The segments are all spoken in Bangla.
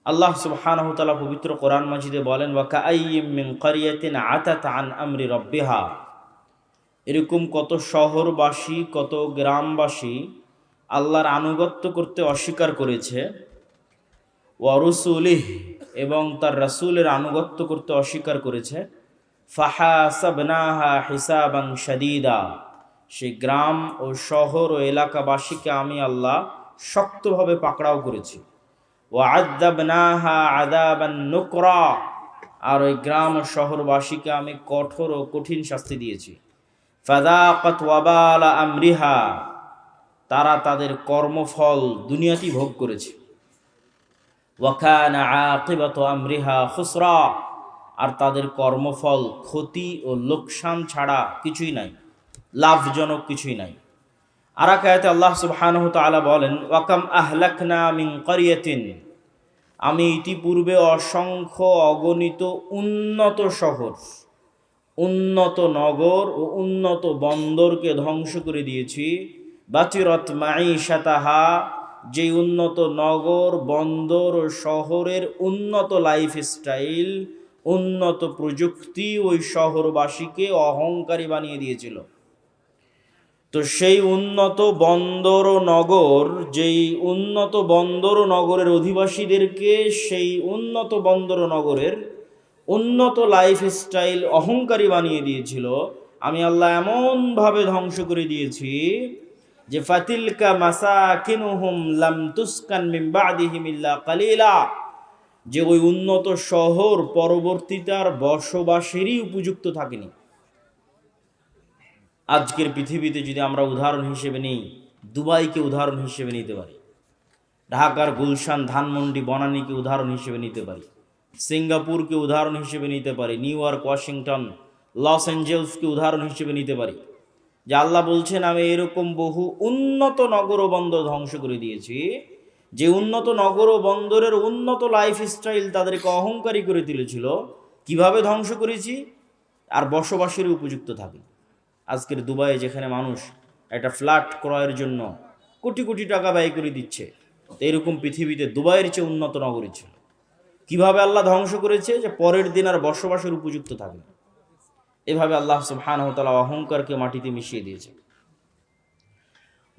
আল্লাহ সুবহানাহু ওয়া তাআলা পবিত্র কোরআন মাজিদে বলেন, ওয়া কাআইয়্যিম মিন ক্বরিয়াতিন আতাত আন আমরি রাব্বিহা। এরকম কত শহরবাসী, কত গ্রামবাসী আল্লাহর আনুগত্য করতে অস্বীকার করেছে, ওয়া রুসুলিহ, এবং তার রাসূলের আনুগত্য করতে অস্বীকার করেছে। ফাহাসাবনাহা হিসাবান শাদীদা। সেই গ্রাম ও শহর ও এলাকাবাসীকে আমি আল্লাহ শক্তভাবে পাকড়াও করেছি। ওয়াআযাবনাহা আযাবান নুকরা। আর ওই গ্রাম ও শহরবাসীকে আমি কঠোর ও কঠিন শাস্তি দিয়েছি। ফাযাকাত ওয়াবালা আমরিহা। তারা তাদের কর্মফল দুনিয়াতেই ভোগ করেছে। ওয়া কানা আকিবাতু আমরিহা খুসরা। আর তাদের কর্মফল ক্ষতি ও লোকসান ছাড়া কিছুই নাই, লাভজনক কিছুই নাই। আর এক আয়াতে আল্লাহ সুবহানাহু ওয়া তাআলা বলেন, ওয়া কাম আহলাকনা মিন ক্বরিয়াতিন। আমি ইতিপূর্বে অসংখ্য অগণিত উন্নত শহর, উন্নত নগর ও উন্নত বন্দরকে ধ্বংস করে দিয়েছি। বাতিরত মাঈশাতাহা। যে উন্নত নগর, বন্দর ও শহরের উন্নত লাইফস্টাইল, উন্নত প্রযুক্তি ওই শহরবাসীকে অহংকারী বানিয়ে দিয়েছিল। তো সেই উন্নত বন্দর ও নগর, যেই উন্নত বন্দর ও নগরের অধিবাসীদেরকে সেই উন্নত বন্দর ও নগরের উন্নত লাইফস্টাইল অহংকারী বানিয়ে দিয়েছিল, আমি আল্লাহ এমনভাবে ধ্বংস করে দিয়েছি যে ফাতিলকা মাসাকিনুহুম লাম তুসকান মিন বাদিহিম ইল্লা কালিলা। যে ওই উন্নত শহর পরবর্তীতে আর বসবাসেরই উপযুক্ত থাকেনি। আজকের পৃথিবীতে যদি আমরা উদাহরণ হিসেবে নিই, দুবাইকে উদাহরণ হিসেবে নিতে পারি, ঢাকার গুলশান, ধানমন্ডি, বনানীকে উদাহরণ হিসেবে নিতে পারি, সিঙ্গাপুরকে উদাহরণ হিসেবে নিতে পারি, নিউ ইয়র্ক, ওয়াশিংটন, লস অ্যাঞ্জেলসকে উদাহরণ হিসেবে নিতে পারি। যে আল্লাহ বলছেন, আমি এরকম বহু উন্নত নগর ও বন্দর ধ্বংস করে দিয়েছি, যে উন্নত নগর ও বন্দরের উন্নত লাইফস্টাইল তাদেরকে অহংকারী করে তুলেছিল। কিভাবে ধ্বংস করেছি? আর বসবাসের উপযুক্ত থাকে। আজকের দুবাইয়ে যেখানে মানুষ একটা ফ্ল্যাট ক্রয়ের জন্য কোটি কোটি টাকা ব্যয় করে দিচ্ছে, তো এরকম পৃথিবীতে দুবাইয়ের চেয়ে উন্নত নগরী ছিল। কিভাবে আল্লাহ ধ্বংস করেছে? যে পরের দিন আর বসবাসের উপযুক্ত থাকে। এভাবে আল্লাহ সুবহানাহু ওয়া তাআলা অহংকারকে মাটিতে মিশিয়ে দিয়েছে।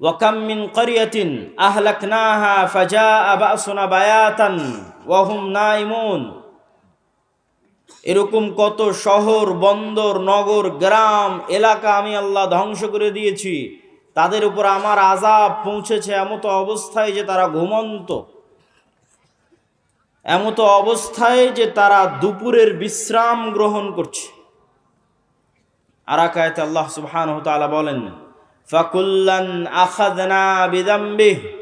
ওয়া কাম মিন ক্বরিয়াতিন আহলাকনাহা ফাজাআ বা'সুনা বায়াতান ওয়া হুম নাইমুন। এরকম কত শহর, বন্দর, নগর, গ্রাম, এলাকা আমি আল্লাহ ধ্বংস করে দিয়েছি। তাদের উপর আমার আযাব পৌঁছেছে এমতো অবস্থায় যে তারা ঘুমন্ত, এমতো অবস্থায় যে তারা দুপুরের বিশ্রাম গ্রহণ করছে। আর এক আয়াতে আল্লাহ সুবহানাহু ওয়া তাআলা বলেন, ফাকুল্লান আখাযনা বিযামবিহি।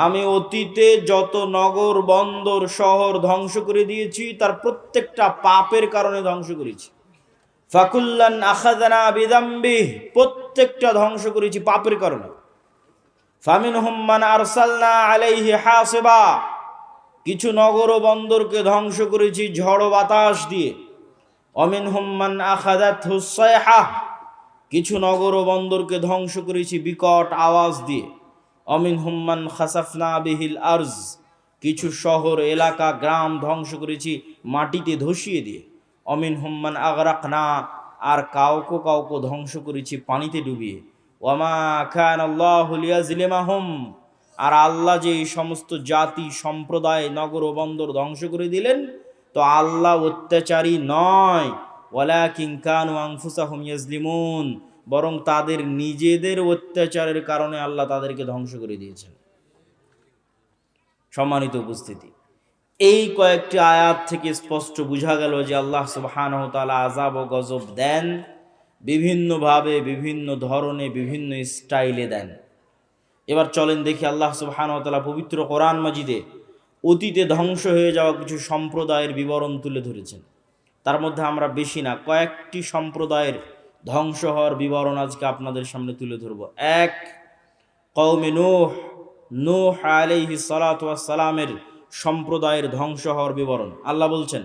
আমি অতীতে যত নগর, বন্দর, শহর ধ্বংস করে দিয়েছি তার প্রত্যেকটা পাপের কারণে ধ্বংস করেছি। ফাকুল্লান আখাযনা বিযামবিহি। প্রত্যেকটা ধ্বংস করেছি পাপের কারণে। ফামিনহুম মান আরসালনা আলাইহি হাসিবা। কিছু নগর ও বন্দরকে ধ্বংস করেছি ঝড় বাতাস দিয়ে। অমিনহুম মান আখাযাতহু সাইহা। কিছু নগর ও বন্দরকে ধ্বংস করেছি বিকট আওয়াজ দিয়ে। অমিনহুম মান খাসাফনা বিহিল আরজ। কিছু শহর, এলাকা, গ্রাম ধ্বংস করেছি মাটিতে ধসিয়ে দিয়ে। অমিনহুম মান আগরাকনা। আর কাউকে কাউকে ধ্বংস করেছি পানিতে ডুবিয়ে। ওয়ামা কানাল্লাহু লিয়াজলিমাহুম। আর আল্লাহ যে এই সমস্ত জাতি, সম্প্রদায়, নগর ও বন্দর ধ্বংস করে দিলেন, তো আল্লাহ অত্যাচারী নয়। ওয়ালাকিন কানু আনফুসাহুম ইয়াজলিমুন। বরং তাদের নিজেদের অত্যাচারের কারণে আল্লাহ তাদেরকে ধ্বংস করে দিয়েছেন। সম্মানিত উপস্থিতি, এই কয়েকটি আয়াত থেকে স্পষ্ট বোঝা গেল যে আল্লাহ সুবহানাহু ওয়া তাআলা আযাব ও গজব দেন, বিভিন্নভাবে, বিভিন্ন ধরনে, বিভিন্ন স্টাইলে দেন। এবার চলেন দেখি আল্লাহ সুবহানাহু ওয়া তাআলা পবিত্র কোরআন মাজিদে অতীতে ধ্বংস হয়ে যাওয়া কিছু সম্প্রদায়ের বিবরণ তুলে ধরেছেন। তার মধ্যে আমরা বেশি না, কয়েকটি সম্প্রদায়ের ধ্বংস হওয়ার বিবরণ আজকে আপনাদের সামনে তুলে ধরব। এক, কওমে নূহ, নূহ আলাইহিস সালাতু ওয়াস সালামের সম্প্রদায়ের ধ্বংস হওয়ার বিবরণ। আল্লাহ বলছেন,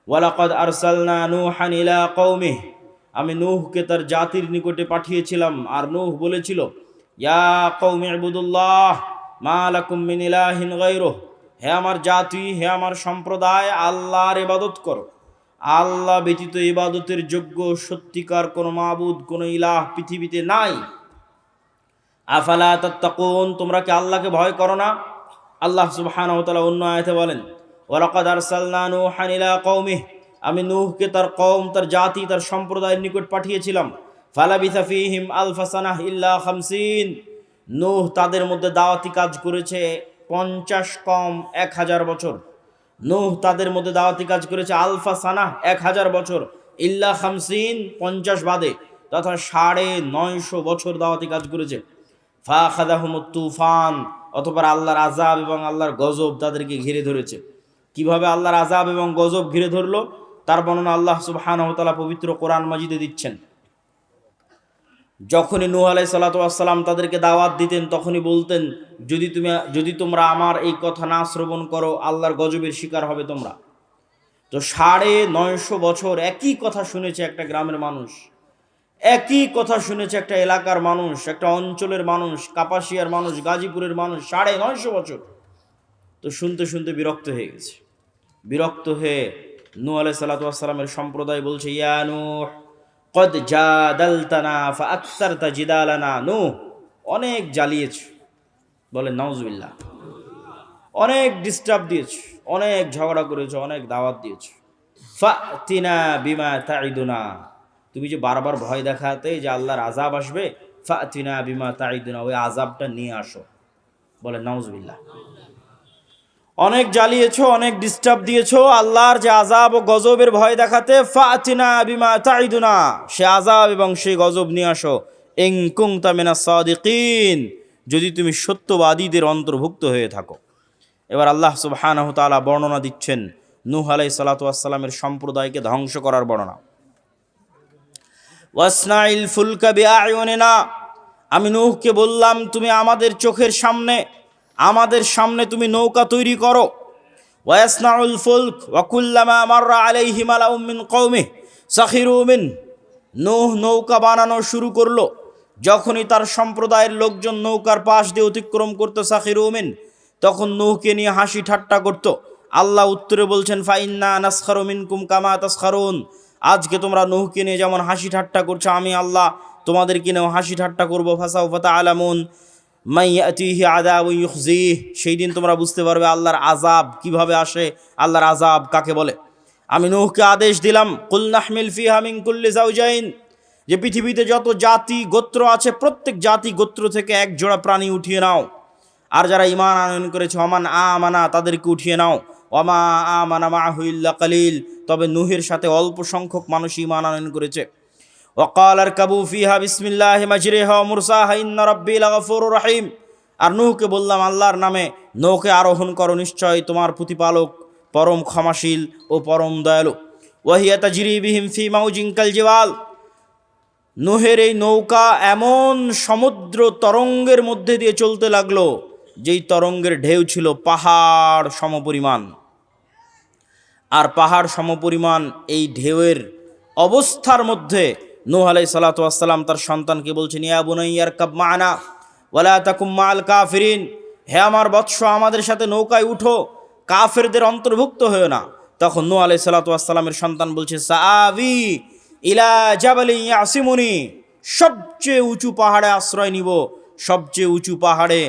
ওয়ালাকাদ আরসালনা নূহান ইলা কওমিহি। আমি নূহকে তার জাতির নিকটে পাঠিয়েছিলাম, আর নূহ বলেছিল, ইয়া কওমি ইবুদুল্লাহ মা লাকুম মিন ইলাহিন গায়রুহু। হে আমার জাতি, হে আমার সম্প্রদায়, আল্লাহর ইবাদত করো। আল্লাহ ব্যতীত ইবাদতের যোগ্য সত্যিকার কোনো মাবুদ, কোনো ইলাহ পৃথিবীতে নাই। আফালা তাত্তাকুন, তোমরা কি আল্লাহকে ভয় করো না? আল্লাহ সুবহানাহু ওয়া তাআলা অন্য আয়াতে বলেন, ওয়ালাকাদ আরসালনা নূহান ইলা কওমিহি, আমি নূহকে তার কওম, তার জাতি, তার সম্প্রদায়ের নিকট পাঠিয়েছিলাম। ফালাবিসা ফীহিম আলফা সানাহ ইল্লা 50, নূহ তাদের মধ্যে দাওয়াতি কাজ করেছে 50 কম 1000 বছর। নূহ তাদের মধ্যে দাওয়াতি কাজ করেছে আলফা সানাহ 1000 বছর, ইল্লা 50 50 বাদে, তথা 950 বছর দাওয়াতি কাজ করেছে। ফাখাযাহুমুত তুফান, অতঃপর আল্লাহর আযাব এবং আল্লাহর গজব তাদেরকে ঘিরে ধরেছে। কিভাবে আল্লাহর আযাব এবং গজব ঘিরে ধরলো তার বর্ণনা আল্লাহ সুবহানাহু ওয়া তাআলা পবিত্র কোরআন মাজিদে দিচ্ছেন। যখনই নূহ আলাইহিস সালাতু ওয়াস সালাম তাদেরকে দাওয়াত দিতেন, তখনই বলতেন, যদি তোমরা আমার এই কথা না শ্রবণ করো, আল্লাহর গজবের শিকার হবে তোমরা। তো 950 বছর একই কথা শুনেছে একটা গ্রামের মানুষ, একই কথা শুনেছে একটা এলাকার মানুষ, একটা অঞ্চলের মানুষ, কাপাসিয়ার মানুষ, গাজীপুরের মানুষ, 950 বছর। তো শুনতে শুনতে বিরক্ত হয়ে গেছে। বিরক্ত হয়ে নূহ আলাইহিস সালাতু ওয়াস সালামের সম্প্রদায় বলছে, ইয়া নূহ কদ জাদালতানা ফাআকসারতা জিদালানা, নূহ অনেক জ্বালিয়েছ, বলে নাউজুবিল্লাহ, অনেক ডিস্টার্ব দিয়েছ, অনেক ঝগড়া করেছ, অনেক দাওয়াত দিয়েছ। ফাতিনা বিমা তাইদুনা, তুমি যে বারবার ভয় দেখাতে যে আল্লাহর আযাব আসবে, ফাতিনা বিমা তাইদুনা, ওই আযাবটা নিয়ে আসো, বলে নাউজুবিল্লাহ। অনেক জ্বালিয়েছো, অনেক ডিস্টার্ব দিয়েছো, আল্লাহর যে আযাব ও গজবের ভয় দেখাতে, ফাতিনা বিমা তাইদুনা, সে আযাব এবং সেই গজব নিয়ে আসো। ইন কুনতা মিনাস সাদিকিন, যদি তুমি সত্যবাদীদের অন্তর্ভুক্ত হয়ে থাকো। এবার আল্লাহ সুবহানাহু ওয়া তাআলা বর্ণনা দিচ্ছেন নূহ আলাইহিস সালাতু ওয়াস সালামের সম্প্রদায়কে ধ্বংস করার বর্ণনা। ওয়াসনাইল ফুলকা বিআয়ুনিনা, আমি নূহকে বললাম, তুমি আমাদের চোখের সামনে, আমাদের সামনে তুমি নৌকা তৈরি করো। ওয়াসনাউল ফুলক ওয়া কুল্লামা মাররা আলাইহি মালাউম মিন কওমিহি সাখিরু মিন, নূহ নৌকা বানানো শুরু করলো। যখনই তার সম্প্রদায়ের লোকজন নৌকার পাশ দিয়ে অতিক্রম করতো, সাখিরু মিন, তখন নূহকে নিয়ে হাসি ঠাট্টা করত। আল্লাহ উত্তরে বলছেন, ফাইন্না নাসখারু মিনকুম কামা তাসখারুন, আজকে তোমরা নূহকে নিয়ে যেমন হাসি ঠাট্টা করছো, আমি আল্লাহ তোমাদেরকে নিয়েও হাসি ঠাট্টা করবো। ফাসাউফা তা'লামুন মান ইয়াতিহি আযাবুন ইউখজিহ, সেই দিন তোমরা বুঝতে পারবে আল্লাহর আযাব কিভাবে আসে, আল্লাহর আযাব কাকে বলে। আমি নূহকে আদেশ দিলাম, কুল নাহমিল ফিহা মিন কুল্লি যাওজাইন, যে পৃথিবীতে যত জাতি গোত্র আছে প্রত্যেক জাতি গোত্র থেকে এক জোড়া প্রাণী উঠিয়ে নাও। আর যারা ঈমান আনয়ন করেছে, ওমান আমানা, তাদেরকে উঠিয়ে নাও। ওয়ামা আমানা মাআহু ইল্লা কালিল, তবে নূহের সাথে অল্প সংখ্যক মানুষ ঈমান আনয়ন করেছে। ওয়াকাল আরকাবু ফিহা বিসমিল্লাহি মাজরিহা ওয়া মুরসাহা ইন্না রাব্বি লাগাফুরুর রহিম, আর নূহকে বললাম, আল্লাহর নামে নৌকে আরোহণ করো, নিশ্চয় তোমার প্রতিপালক পরম ক্ষমাশীল ও পরম দয়ালু। ওয়াহিয়া তাজরি বিহিম ফি মাউজিন কাল জিবাল, নূহের এই নৌকা এমন সমুদ্র তরঙ্গের মধ্যে দিয়ে চলতে লাগলো, যেই তরঙ্গের ঢেউ ছিল পাহাড় সমপরিমাণ। আর পাহাড় সমপরিমাণ এই ঢেউয়ের অবস্থার মধ্যে নূহ আলাইহিস সালাতু ওয়াস সালাম তার সন্তানকে বলছেন, ইয়া বুনাইয়া আরকাব মা'না ওয়ালা তাকুম মা'আল কাফিরিন, হে আমার বৎস, আমাদের সাথে নৌকায় উঠো, কাফেরদের অন্তর্ভুক্ত হয়েও না। তখন নূহ আলাইহিস সালাতু ওয়াস সালামের সন্তান বলছে, সাআবি ইলা জাবালিন ইয়াসিমুনি, সবচেয়ে উঁচু পাহাড়ে আশ্রয় নিব, সবচেয়ে উঁচু পাহাড়ে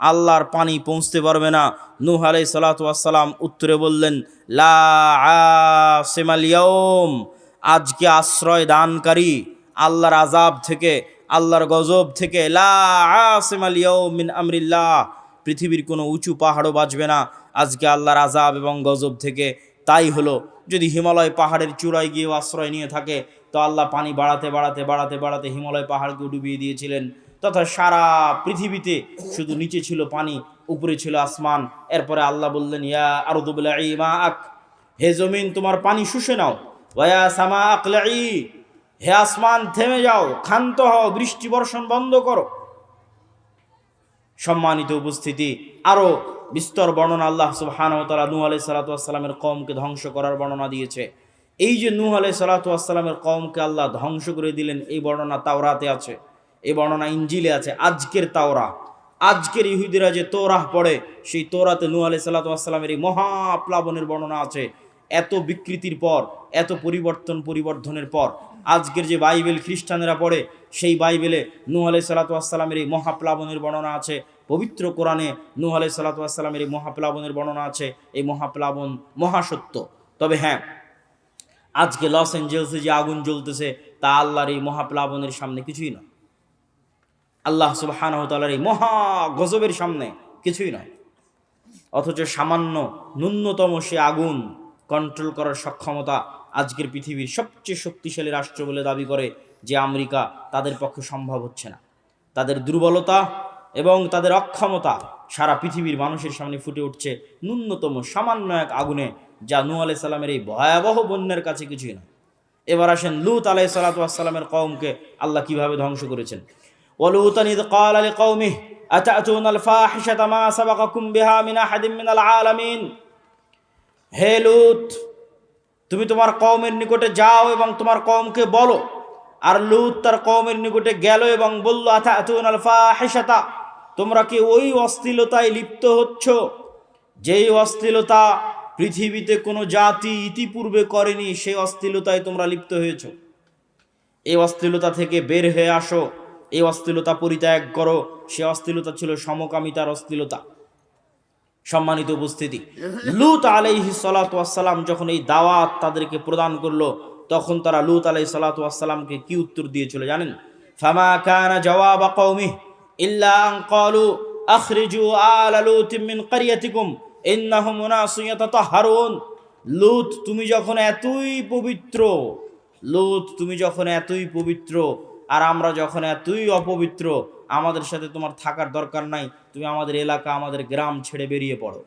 আল্লাহর পানি পৌঁছতে পারবে না। নূহ আলাইহিস সালাতু ওয়াস সালাম উত্তরে বললেন, লা আসিমাল ইয়াউম, আজকে আশ্রয় দানকারী আল্লাহর আযাব থেকে, আল্লাহর গজব থেকে, লা আসিমাল ইয়াউম মিন আমরিল্লাহ, পৃথিবীর কোনো উঁচু পাহাড়ও বাঁচবে না আজকে আল্লাহর আযাব এবং গজব থেকে। তাই হলো, যদি হিমালয় পাহাড়ের চূড়ায় গিয়ে আশ্রয় নিয়ে থাকে, তো আল্লাহ পানি বাড়াতে বাড়াতে বাড়াতে বাড়াতে হিমালয় পাহাড়কে ডুবিয়ে দিয়েছিলেন, তথা সারা পৃথিবীতে শুধু নিচে ছিল পানি, উপরে ছিল আসমান। এরপরে আল্লাহ বললেন, ইয়া আরদু বলঈ মাআক, হে জমিন তোমার পানি শুষে নাও। ওয়া সামা আকলাই, হে আসমান থেমে যাও, ক্ষান্ত হও, বৃষ্টি বর্ষণ বন্ধ করো। সম্মানিত উপস্থিতি, আরও বিস্তর বর্ণনা আল্লাহ সুবহানাহু ওয়া তাআলা নূহ আলাইহিস সালাতু ওয়াস সালামের কওমকে ধ্বংস করার বর্ণনা দিয়েছে। এই যে নূহ আলাইহিস সালাতু ওয়াস সালামের কওমকে আল্লাহ ধ্বংস করে দিলেন, এই বর্ণনা তাওরাতে আছে, এই বর্ণনা ইনজিলে আছে। আজকের তাওরা, আজকের ইহুদিরা যে তৌরাহ পড়ে, সেই তৌরাতে নূহ আলাইহিস সালাতু ওয়াস সালামের এই মহাপ্লাবনের বর্ণনা আছে। এত বিকৃতির পর, এত পরিবর্ধনের পর আজকের যে বাইবেল খ্রিস্টানেরা পড়ে, সেই বাইবেলে নূহ আলাইহিস সালাতু ওয়াস সালামের এই মহাপ্লাবনের বর্ণনা আছে। পবিত্র কোরআনে নূহ আলাইহিস সালাতু ওয়াস সালামের এই মহাপ্লাবনের বর্ণনা আছে। এই মহাপ্লাবন মহাসত্য। তবে হ্যাঁ, আজকে লস অ্যাঞ্জেলসে যে আগুন জ্বলতেছে তা আল্লাহর এই মহাপ্লাবনের সামনে কিছুই না। আল্লাহ সুবহানাহু ওয়া তাআলার এই মহা গজবের সামনে কিছুই নয়। অথচ সামান্য ন্যূনতম সে আগুন কন্ট্রোল করার সক্ষমতা আজকের পৃথিবীর সবচেয়ে শক্তিশালী রাষ্ট্র বলে দাবি করে যে আমেরিকা, তাদের পক্ষে সম্ভব হচ্ছে না। তাদের দুর্বলতা এবং তাদের অক্ষমতা সারা পৃথিবীর মানুষের সামনে ফুটে উঠছে ন্যূনতম সামান্য এক আগুনে, যা নূহ আলাইহিস সালামের এই ভয়াবহ বন্যার কাছে কিছুই না। এবার আসেন লূত আলাইহিস সালাতু ওয়াস সালামের কওমকে আল্লাহ কিভাবে ধ্বংস করেছেন। ওয়ালুতান ইয ক্বালা লিকাওমিহি আতা'তুনাল ফাহিশাতা মা সাবাকাকুম বিহা মিন আহাদিন মিনাল আলামিন। হে লূত, তুমি তোমার কওমের নিকটে যাও এবং তোমার কওমকে বলো। আর লূত তার কওমের নিকটে গেল এবং বলল, আতা'তুনাল ফাহিশাতা, তোমরা কি ওই অশ্লীলতায় লিপ্ত হচ্ছ যেই অশ্লীলতা পৃথিবীতে কোনো জাতি ইতিপূর্বে করেনি, সেই অশ্লীলতায় তোমরা লিপ্ত হয়েছ। এই অশ্লীলতা থেকে বের হয়ে আসো, এই অশ্লীলতা পরিত্যাগ করো। সে অশ্লীলতা ছিল সমকামিতার অশ্লীলতা। সম্মানিত উপস্থিতি, লূত আলাইহিস সালাতু ওয়াস সালাম যখন এই দাওয়াত তাদেরকে প্রদান করলো, তখন তারা লূত আলাইহিস সালাতু ওয়াস সালামকে কি উত্তর দিয়েছিল জানেন? ফামা কানা জওয়াবা কওমিহি ইল্লা আন ক্বালু আখরিজু আলা লূতিন মিন ক্বরিয়াতিকুম ইন্নাহুম উনাসুন ইয়াতাতাহহারুন। লূত, তুমি যখন এতই পবিত্র আর আমরা যখন এতই অপবিত্র, আমাদের সাথে তোমার থাকার দরকার নাই। তুমি আমাদের এলাকা, আমাদের গ্রাম ছেড়ে বেরিয়ে পড়ো,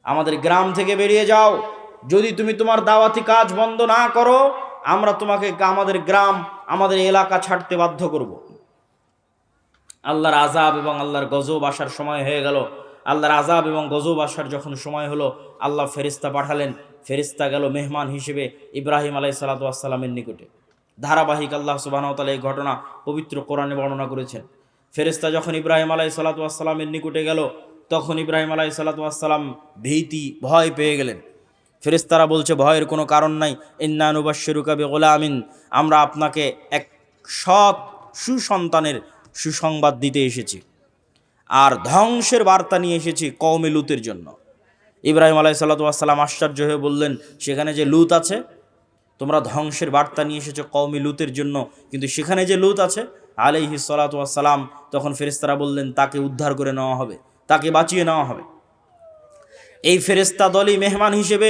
আমাদের গ্রাম থেকে বেরিয়ে যাও। যদি তুমি তোমার দাওয়াতি কাজ বন্ধ না করো, আমরা তোমাকে আমাদের গ্রাম, আমাদের এলাকা ছাড়তে বাধ্য করব। আল্লাহর আযাব এবং আল্লাহর গজব আসার সময় হয়ে গেল। আল্লাহর আযাব এবং গজব আসার যখন সময় হলো, আল্লাহ ফেরেশতা পাঠালেন। ফেরেশতা গেল মেহমান হিসেবে ইব্রাহিম আলাইহিস সালাতু ওয়াস সালামের নিকটে। ধারাবাহিক আল্লাহ সুবহানাহু ওয়া তাআলা এই ঘটনা পবিত্র কোরআনে বর্ণনা করেছেন। ফেরেশতা যখন ইব্রাহিম আলাইহিস সালাতু ওয়াস সালামের নিকটে গেল, তখন ইব্রাহিম আলাইহিস সালাতু ওয়াস সালাম ভয় পেয়ে গেলেন। ফেরেশতারা বলছে, ভয়ের কোনো কারণ নাই। ইন্না নুবাশশিরুকা বিগুলামিন, আমরা আপনাকে এক সৎ সুসন্তানের সুসংবাদ দিতে এসেছি আর ধ্বংসের বার্তা নিয়ে এসেছি কওমে লূতের জন্য। ইব্রাহিম আলাইহিস সালাতু ওয়াস সালাম আশ্চর্য হয়ে বললেন, সেখানে যে লূত আছে, তোমরা ধ্বংসের বার্তা নিয়ে এসেছো কওমে লূতের জন্য, কিন্তু সেখানে যে লূত আছে আলাইহিস সালাতু ওয়াস সালাম, তখন ফেরেশতারা বললেন, তাকে উদ্ধার করে নেওয়া হবে, তাকে বাঁচিয়ে নেওয়া হবে। এই ফেরেশতা দলই মেহমান হিসেবে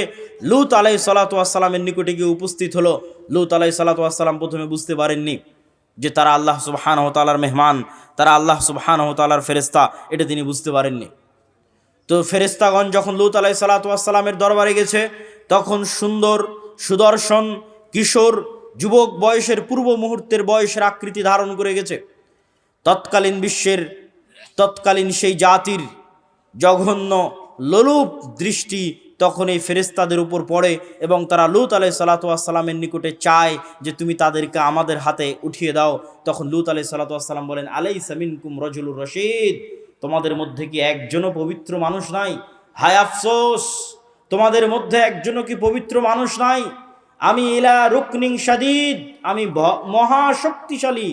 লূত আলাইহিস সালাতু ওয়াস সালামের নিকটে গিয়ে উপস্থিত হলো। লূত আলাইহিস সালাতু ওয়াস সালাম প্রথমে বুঝতে পারেননি যে তারা আল্লাহ সুবহানাহু ওয়া তাআলার মেহমান, তারা আল্লাহ সুবহানাহু ওয়া তাআলার ফেরেশতা, এটা তিনি বুঝতে পারেননি। তো ফেরেশতাগণ যখন লূত আলাইহিস সালাতু ওয়াস সালামের দরবারে গেছে, তখন সুন্দর, সুদর্শন, কিশোর, যুবক বয়সের, পূর্ব মুহূর্তের বয়সের আকৃতি ধারণ করে গেছে। তৎকালীন সেই জাতির জঘন্য লোলুপ দৃষ্টি তখন এই ফেরেশতাদের উপর পড়ে এবং তারা লূত আলাইহিস সালাতু ওয়াস সালামের নিকটে চায় যে তুমি তাদেরকে আমাদের হাতে উঠিয়ে দাও। তখন লূত আলাইহিস সালাতু ওয়াস সালাম বলেন, আলাইসা মিনকুম রাজুলুর রশীদ, তোমাদের মধ্যে কি একজনও পবিত্র মানুষ নাই? হায় আফসোস, তোমাদের মধ্যে একজনও কি পবিত্র মানুষ নাই? আমি ইলা রুকনিন শাদীদ, আমি মহাশক্তিশালী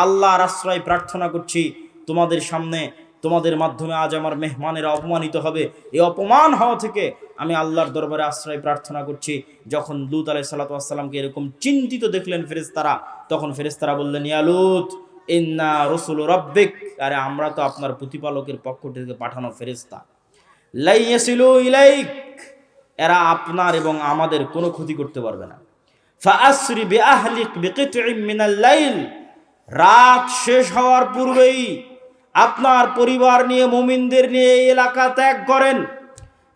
আল্লাহর আশ্রয় প্রার্থনা করছি। তোমাদের সামনে, তোমাদের মাধ্যমে আজ আমার মেহমানেরা অপমানিত হবে। এই অপমান হওয়া থেকে আমি আল্লাহর দরবারে আশ্রয় প্রার্থনা করছি। যখন লূত আলাইহিস সালাতু ওয়াস সালামকে এরকম চিন্তিত দেখলেন ফেরেশতারা, তখন ফেরেশতারা বললেন, ইয়া লূত ইন্না রাসূলু রাব্বিক, আরে আমরা তো আপনার প্রতিপালকের পক্ষ থেকে পাঠানো ফেরেশতা। লা ইয়াসিলু ইলাইক, এরা আপনার এবং আমাদের কোনো ক্ষতি করতে পারবে না। ফাআসরি বিআহলিক বিকিতইম মিনাল লাইল, রাত শেষ হওয়ার পূর্বেই আপনার পরিবার নিয়ে, মুমিনদের নিয়ে এই এলাকা ত্যাগ করেন।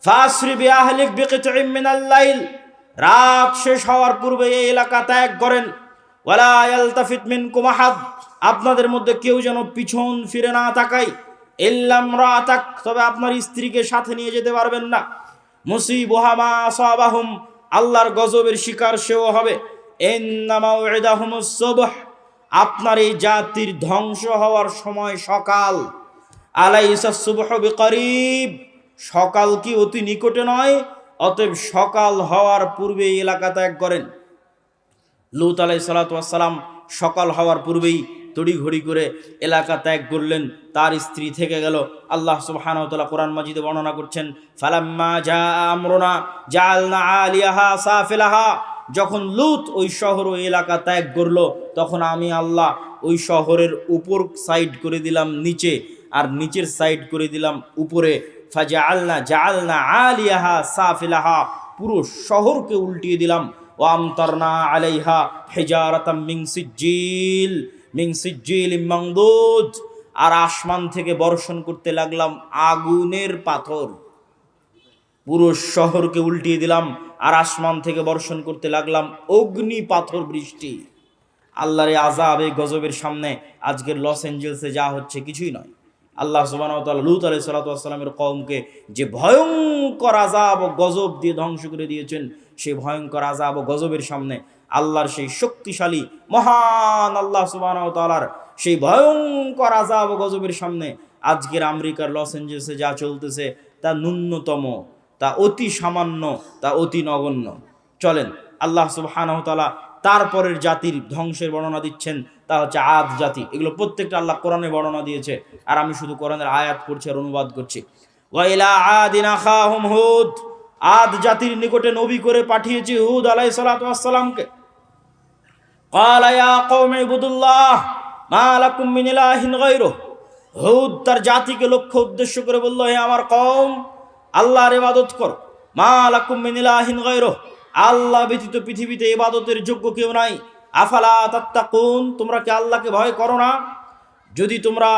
ফাআসরি বিআহলিক বিকিতইম মিনাল লাইল, রাত শেষ হওয়ার পূর্বে এই এলাকা ত্যাগ করেন। ওয়ালা ইয়ালতাফিত মিনকুম আহাদ, আপনাদের মধ্যে কেউ যেন পিছন ফিরে না তাকায়। ইল্লা ইমরাতাক, তবে আপনার স্ত্রীকে সাথে নিয়ে যেতে পারবেন না। মুসিবুহা মা আসাবাহুম, আল্লাহর গজবের শিকার সেও হবে। ইন্না মাউইদাহুমুস সুবহ, আপনার এই জাতির ধ্বংস হওয়ার সময় সকাল। আলাইসা সুবহু বিকরিব, সকাল কি অতি নিকটে নয়? অতএব সকাল হওয়ার পূর্বে এই এলাকা ত্যাগ করেন। লূত আলাইহিস সালাতু ওয়াস সালাম সকাল হওয়ার পূর্বেই তড়িঘড়ি করে এলাকা ত্যাগ করলেন, তার স্ত্রী থেকে গেল। আল্লাহ সুবহানাহু ওয়া তাআলা কোরআন মাজিদে বর্ণনা করছেন, ফালাম্মা জা আমরুনা জাআলনা আলিয়াহা সাফিলাহা, যখন লূত ওই শহর ওই এলাকা ত্যাগ করলো, তখন আমি আল্লাহ ওই শহরের উপর সাইড করে দিলাম নিচে, আর নিচের সাইড করে দিলাম উপরে। জাআলনা আলিয়াহা সাফিলাহা, পুরো শহরকে উল্টিয়ে দিলাম। ওয়ামতারনা আলাইহা হিজারাতাম মিন সিজ্জিল মামদুদ, আর আসমান থেকে বর্ষণ করতে লাগলাম আগুনের পাথর। পুরো শহরকে উল্টিয়ে দিলাম আর আসমান থেকে বর্ষণ করতে লাগলাম অগ্নি পাথর বৃষ্টি। আল্লাহর আযাব, এই গজবের সামনে আজকের লস এঞ্জেলসে যা হচ্ছে কিছুই নয়। আল্লাহ সুবহানাহু ওয়া তাআলা লূত আলাইহিস সালাতু ওয়াস সালামের কওমকে যে ভয়ঙ্কর আযাব ও গজব দিয়ে ধ্বংস করে দিয়েছেন, সেই ভয়ঙ্কর আযাব ও গজবের সামনে আল্লাহর সেই শক্তিশালী মহান আল্লাহ সুবহানাহু ওয়া তাআলার সেই ভয়ঙ্কর আযাব ও গজবের সামনে আজকের আমেরিকার লস এঞ্জেলসে যা চলতেছে তা ন্যূনতম, তা অতি সামান্য, তা অতি নগণ্য। চলেন আল্লাহ সুবহানাহু ওয়া তাআলা তারপরের জাতির ধ্বংসের বর্ণনা দিচ্ছেন, তা হচ্ছে আদ জাতি। এগুলো প্রত্যেকটা আল্লাহ কোরআনে বর্ণনা দিয়েছে, আর আমি শুধু কোরআনের আয়াত পড়ছি আর অনুবাদ করছি। ওয়া ইলা আদিন আখাহুম হুদ, আদ জাতির নিকটে নবী করে পাঠিয়েছি হুদ আলাইহিস সালাতু ওয়াস সালামকে। ক্বালা ইয়া কওমি ইবুদুল্লাহ মা লাকুম মিন ইলাহিন গায়রুহু, হুদ তার জাতিকে লক্ষ্য উদ্দেশ্য করে বলল, হে আমার কওম, আল্লাহর ইবাদত করো। মা লাকুম মিন ইলাহিন গায়রুহু, আল্লাহ ব্যতীত পৃথিবীতে ইবাদতের যোগ্য কেউ নাই। আফালা তাত্তাকুন, তোমরা কি আল্লাহকে ভয় করো না? যদি তোমরা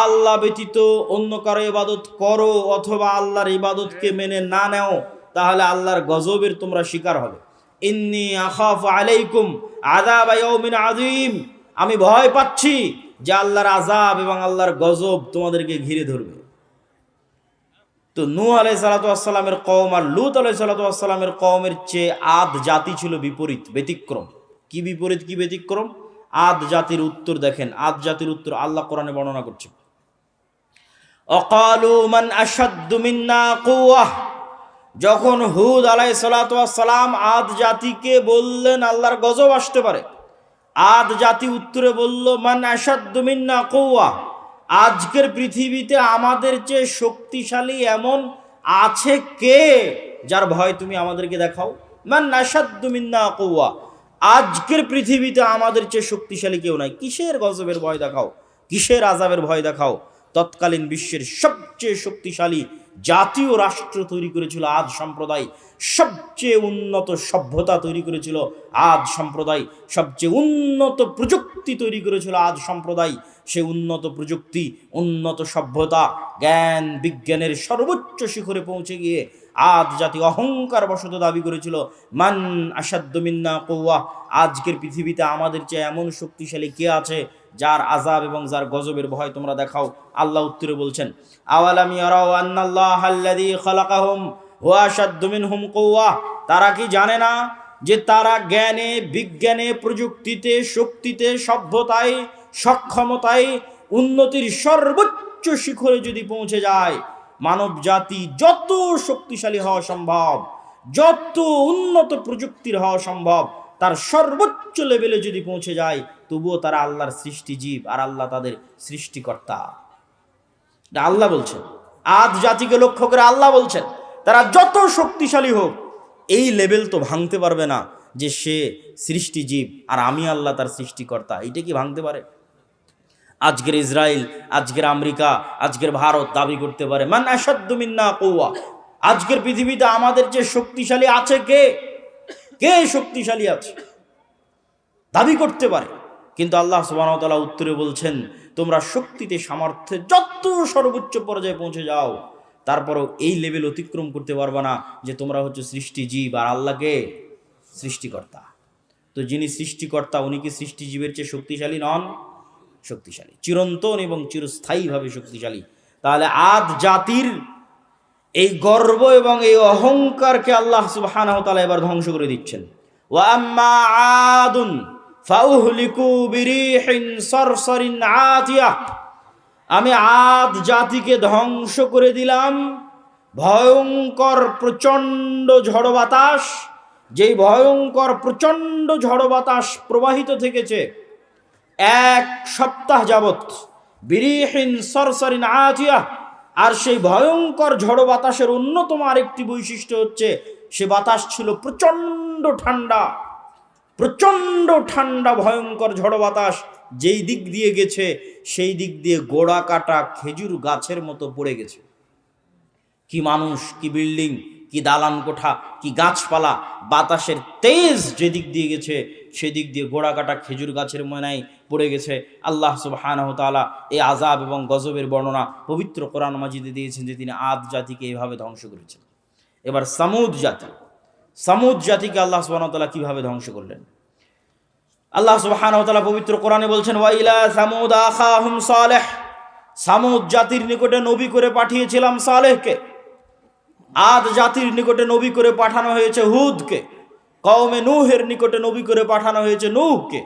আল্লাহ ব্যতীত অন্য কারো ইবাদত করো অথবা আল্লাহর ইবাদতকে মেনে না নাও, তাহলে আল্লাহর গজবের তোমরা শিকার হবে। ইন্নী আখাফু আলাইকুম আযাব ইয়াউমিন আযীম, আমি ভয় পাচ্ছি যে আল্লাহর আযাব এবং আল্লাহর গজব তোমাদেরকে ঘিরে ধরবে। তো নূহ আলাইহিস সালাতু ওয়াস সালামের কওম আর লূত আলাইহিস সালাতু ওয়াস সালামের কওমের চেয়ে আদ জাতি ছিল বিপরীত, ব্যতিক্রম। কি বিপরীত, কি ব্যতিক্রম? আদ জাতির উত্তর দেখেন, আদ জাতির উত্তর আল্লাহ কোরআনে বর্ণনা করছে। অকালু মান আশাদ্দু মিন্না কুওয়াহ, যখন হুদ আলাইহিস সালাতু ওয়াস সালাম আদ জাতিকে বললেন আল্লাহর গজব আসতে পারে, আদ জাতি উত্তরে বলল, মান আশাদ্দু মিন্না কুওয়াহ, আজকের পৃথিবীতে আমাদের চেয়ে শক্তিশালী এমন আছে কে যার ভয় তুমি আমাদেরকে দেখাও? মান আশাদ্দু মিন্না কুওয়াহ, আজকের পৃথিবীতে আমাদের চেয়ে শক্তিশালী কেউ নাই, কিসের গজবের ভয় দেখাও, কিসের আযাবের ভয় দেখাও? তৎকালীন বিশ্বের সবচেয়ে শক্তিশালী জাতীয় রাষ্ট্র তৈরি করেছিল আদ সম্প্রদায়, সবচেয়ে উন্নত সভ্যতা তৈরি করেছিল আদ সম্প্রদায়, সবচেয়ে উন্নত প্রযুক্তি তৈরি করেছিল আদ সম্প্রদায়। সে উন্নত প্রযুক্তি, উন্নত সভ্যতা, জ্ঞান বিজ্ঞানের সর্বোচ্চ শিখরে পৌঁছে গিয়ে আদ জাতি অহংকার বশত দাবি করেছিল, মান আশাদ্দু মিন্না কুওয়াহ, আজকের পৃথিবীতে আমাদের চেয়ে এমন শক্তিশালী কে আছে যার আযাব এবং যার গজবের ভয় তোমরা দেখাও। আল্লাহ উত্তরে বলছেন, আওয়ালাম ইয়ারাউ আন্নাল্লাহাল্লাযী খালাকাহুম হুয়া আশাদ্দু মিনহুম কুওয়াহ, তারা কি জানে না যে তারা জ্ঞানে বিজ্ঞানে প্রযুক্তিতে শক্তিতে সভ্যতায় সক্ষমতায় উন্নতির সর্বোচ্চ শিখরে যদি পৌঁছে যায়, মানব জাতি যত শক্তিশালী হওয়া সম্ভব, যত উন্নত প্রযুক্তির হওয়া সম্ভব, তার সর্বোচ্চ লেভেলে যদি পৌঁছে যায়, তবুও তারা আল্লাহর সৃষ্টি জীব আর আল্লাহ তাদের সৃষ্টিকর্তা। আল্লাহ বলছেন, আদ জাতিকে লক্ষ্য করে আল্লাহ বলছেন, তারা যত শক্তিশালী হোক এই লেভেল তো ভাঙতে পারবে না যে সে সৃষ্টি জীব আর আমি আল্লাহ তার সৃষ্টিকর্তা। এইটা কি ভাঙতে পারে? আজকের ইসরায়েল, আজকের আমেরিকা, আজকের ভারত দাবি করতে পারে, মান আশাদ্দু মিন্না কুওয়া, আজকের পৃথিবীতে আমাদের যে শক্তিশালী আছে কে, কে শক্তিশালী আছে দাবি করতে পারে। কিন্তু আল্লাহ সুবহানাহু ওয়া তাআলা উত্তরে বলছেন, তোমরা শক্তিতে সামর্থ্যে যত সর্বোচ্চ পর্যায়ে পৌঁছে যাও, তারপরও এই লেভেল অতিক্রম করতে পারবে না যে তোমরা হচ্ছে সৃষ্টি জীব আর আল্লাহকে সৃষ্টিকর্তা। তো যিনি সৃষ্টিকর্তা উনি কি সৃষ্টি জীবের চেয়ে শক্তিশালী নন? শক্তিশালী, চিরন্তন এবং চিরস্থায়ীভাবে শক্তিশালী। তাহলে আদ জাতির এই গর্ব এবং এই অহংকারকে আল্লাহ সুবহানাহু ওয়া তাআলা এবার ধ্বংস করে দিচ্ছেন। ওয়া আম্মা আদুন ফাউহলিকু বিরিহিন সারসারিন আতিয়া, আমি আদ জাতিকে ধ্বংস করে দিলাম ভয়ঙ্কর প্রচণ্ড ঝড় বাতাস, যেই ভয়ঙ্কর প্রচণ্ড ঝড় বাতাস প্রবাহিত থেকেছে 1 সপ্তাহ যাবৎ, বিরিহিন সরসরিন আতিয়া। আর সেই ভয়ঙ্কর ঝড় বাতাসের অন্যতম আরেকটি বৈশিষ্ট্য হচ্ছে সে বাতাস ছিল প্রচণ্ড ঠান্ডা, প্রচণ্ড ঠান্ডা ভয়ঙ্কর ঝড় বাতাস যেই দিক দিয়ে গেছে সেই দিক দিয়ে গোড়া কাটা খেজুর গাছের মতো পড়ে গেছে। কি মানুষ, কি বিল্ডিং, কি দালান কোঠা, কি গাছপালা, বাতাসের তেজ যেদিক দিয়ে গেছে সেদিক দিয়ে গোড়া কাটা খেজুর গাছের ময়নায় পড়ে গেছে। আল্লাহ সুবহানাহু ওয়া তাআলা এই আযাব এবং গজবের বর্ণনা পবিত্র কোরআন মাজিদে দিয়েছেন যে তিনি আদ জাতিকে এইভাবে ধ্বংস করেছেন। এবার সামুদ জাতিকে আল্লাহ সুবহানাহু ওয়া তাআলা কিভাবে ধ্বংস করলেন? আল্লাহ সুবহানাহু ওয়া তাআলা পবিত্র কোরআনে বলছেন, ওয়া ইলা সামুদ আখাহুম সালেহ, সামুদ জাতির নিকটে নবী করে পাঠিয়েছিলাম সালেহকে। আদ জাতির নিকটে নবী করে পাঠানো হয়েছে হুদকে। কওমে নূহের নিকটে নবী করে পাঠানো হয়েছে নূহকে।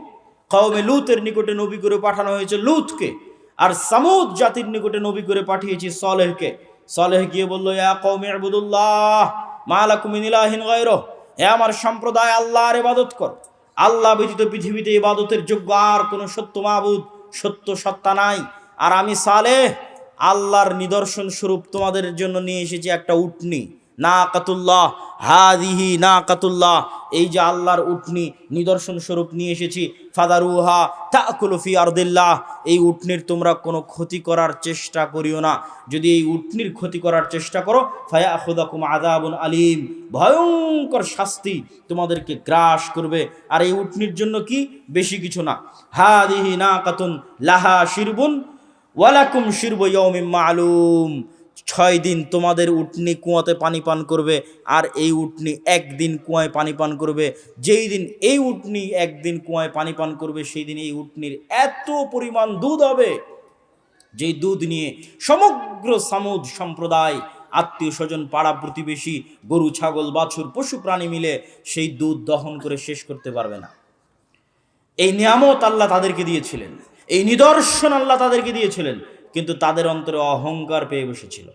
কওমে লূতের নিকটে নবী করে পাঠানো হয়েছে লূতকে। আর সামুদ জাতির নিকটে নবী করে পাঠিয়েছি সালেহকে। সালেহ গিয়ে বলল, ইয়া কওমি ইবুদুল্লাহ মা লাকুম মিন ইলাহিন গায়রুহ, হে আমার সম্প্রদায় আল্লাহর ইবাদত কর। আল্লাহ ব্যতীত পৃথিবীতে ইবাদতের যোগ্য আর কোনো সত্য মাবুদ, সত্য সত্তা নাই। আর আমি সালেহ আল্লাহর নিদর্শন স্বরূপ তোমাদের জন্য নিয়ে এসেছি একটা উটনি, নাকাতুল্লাহ, হাদিহি নাকাতুল্লাহ, এই যে আল্লাহর উটনি নিদর্শন স্বরূপ নিয়ে এসেছি। ফাদারুহা তাকুলু ফি আরদিল্লাহ, এই উটনির তোমরা কোনো ক্ষতি করার চেষ্টা করিও না। যদি এই উটনির ক্ষতি করার চেষ্টা করো ফায়াখুযাকুম আযাবুন আলীম, ভয়ঙ্কর শাস্তি তোমাদেরকে গ্রাস করবে। আর এই উটনির জন্য কি, বেশি কিছু না। হাদিহি নাকাতুন লাহা শিরবুন ওয়ালাকুম শিরবু ইয়াউমিন মা'লুম, 6 দিন তোমাদের উটনি কুয়াতে পানি পান করবে, আর এই উটনি একদিন কুয়ায় পানি পান করবে। যেই দিন এই উটনি একদিন কুয়ায় পানি পান করবে সেই দিন এই উটনির এত পরিমাণ দুধ হবে, যেই দুধ নিয়ে সমগ্র সামুদ সম্প্রদায়, আত্মীয় স্বজন, পাড়া প্রতিবেশী, গরু ছাগল বাছুর পশু প্রাণী মিলে সেই দুধ দহন করে শেষ করতে পারবে না। এই নিয়ামত আল্লাহ তাদেরকে দিয়েছিলেন, এই নিদর্শন আল্লাহ তাদেরকে দিয়েছিলেন, কিন্তু তাদের অন্তরে অহংকার পেয়ে বসেছিল।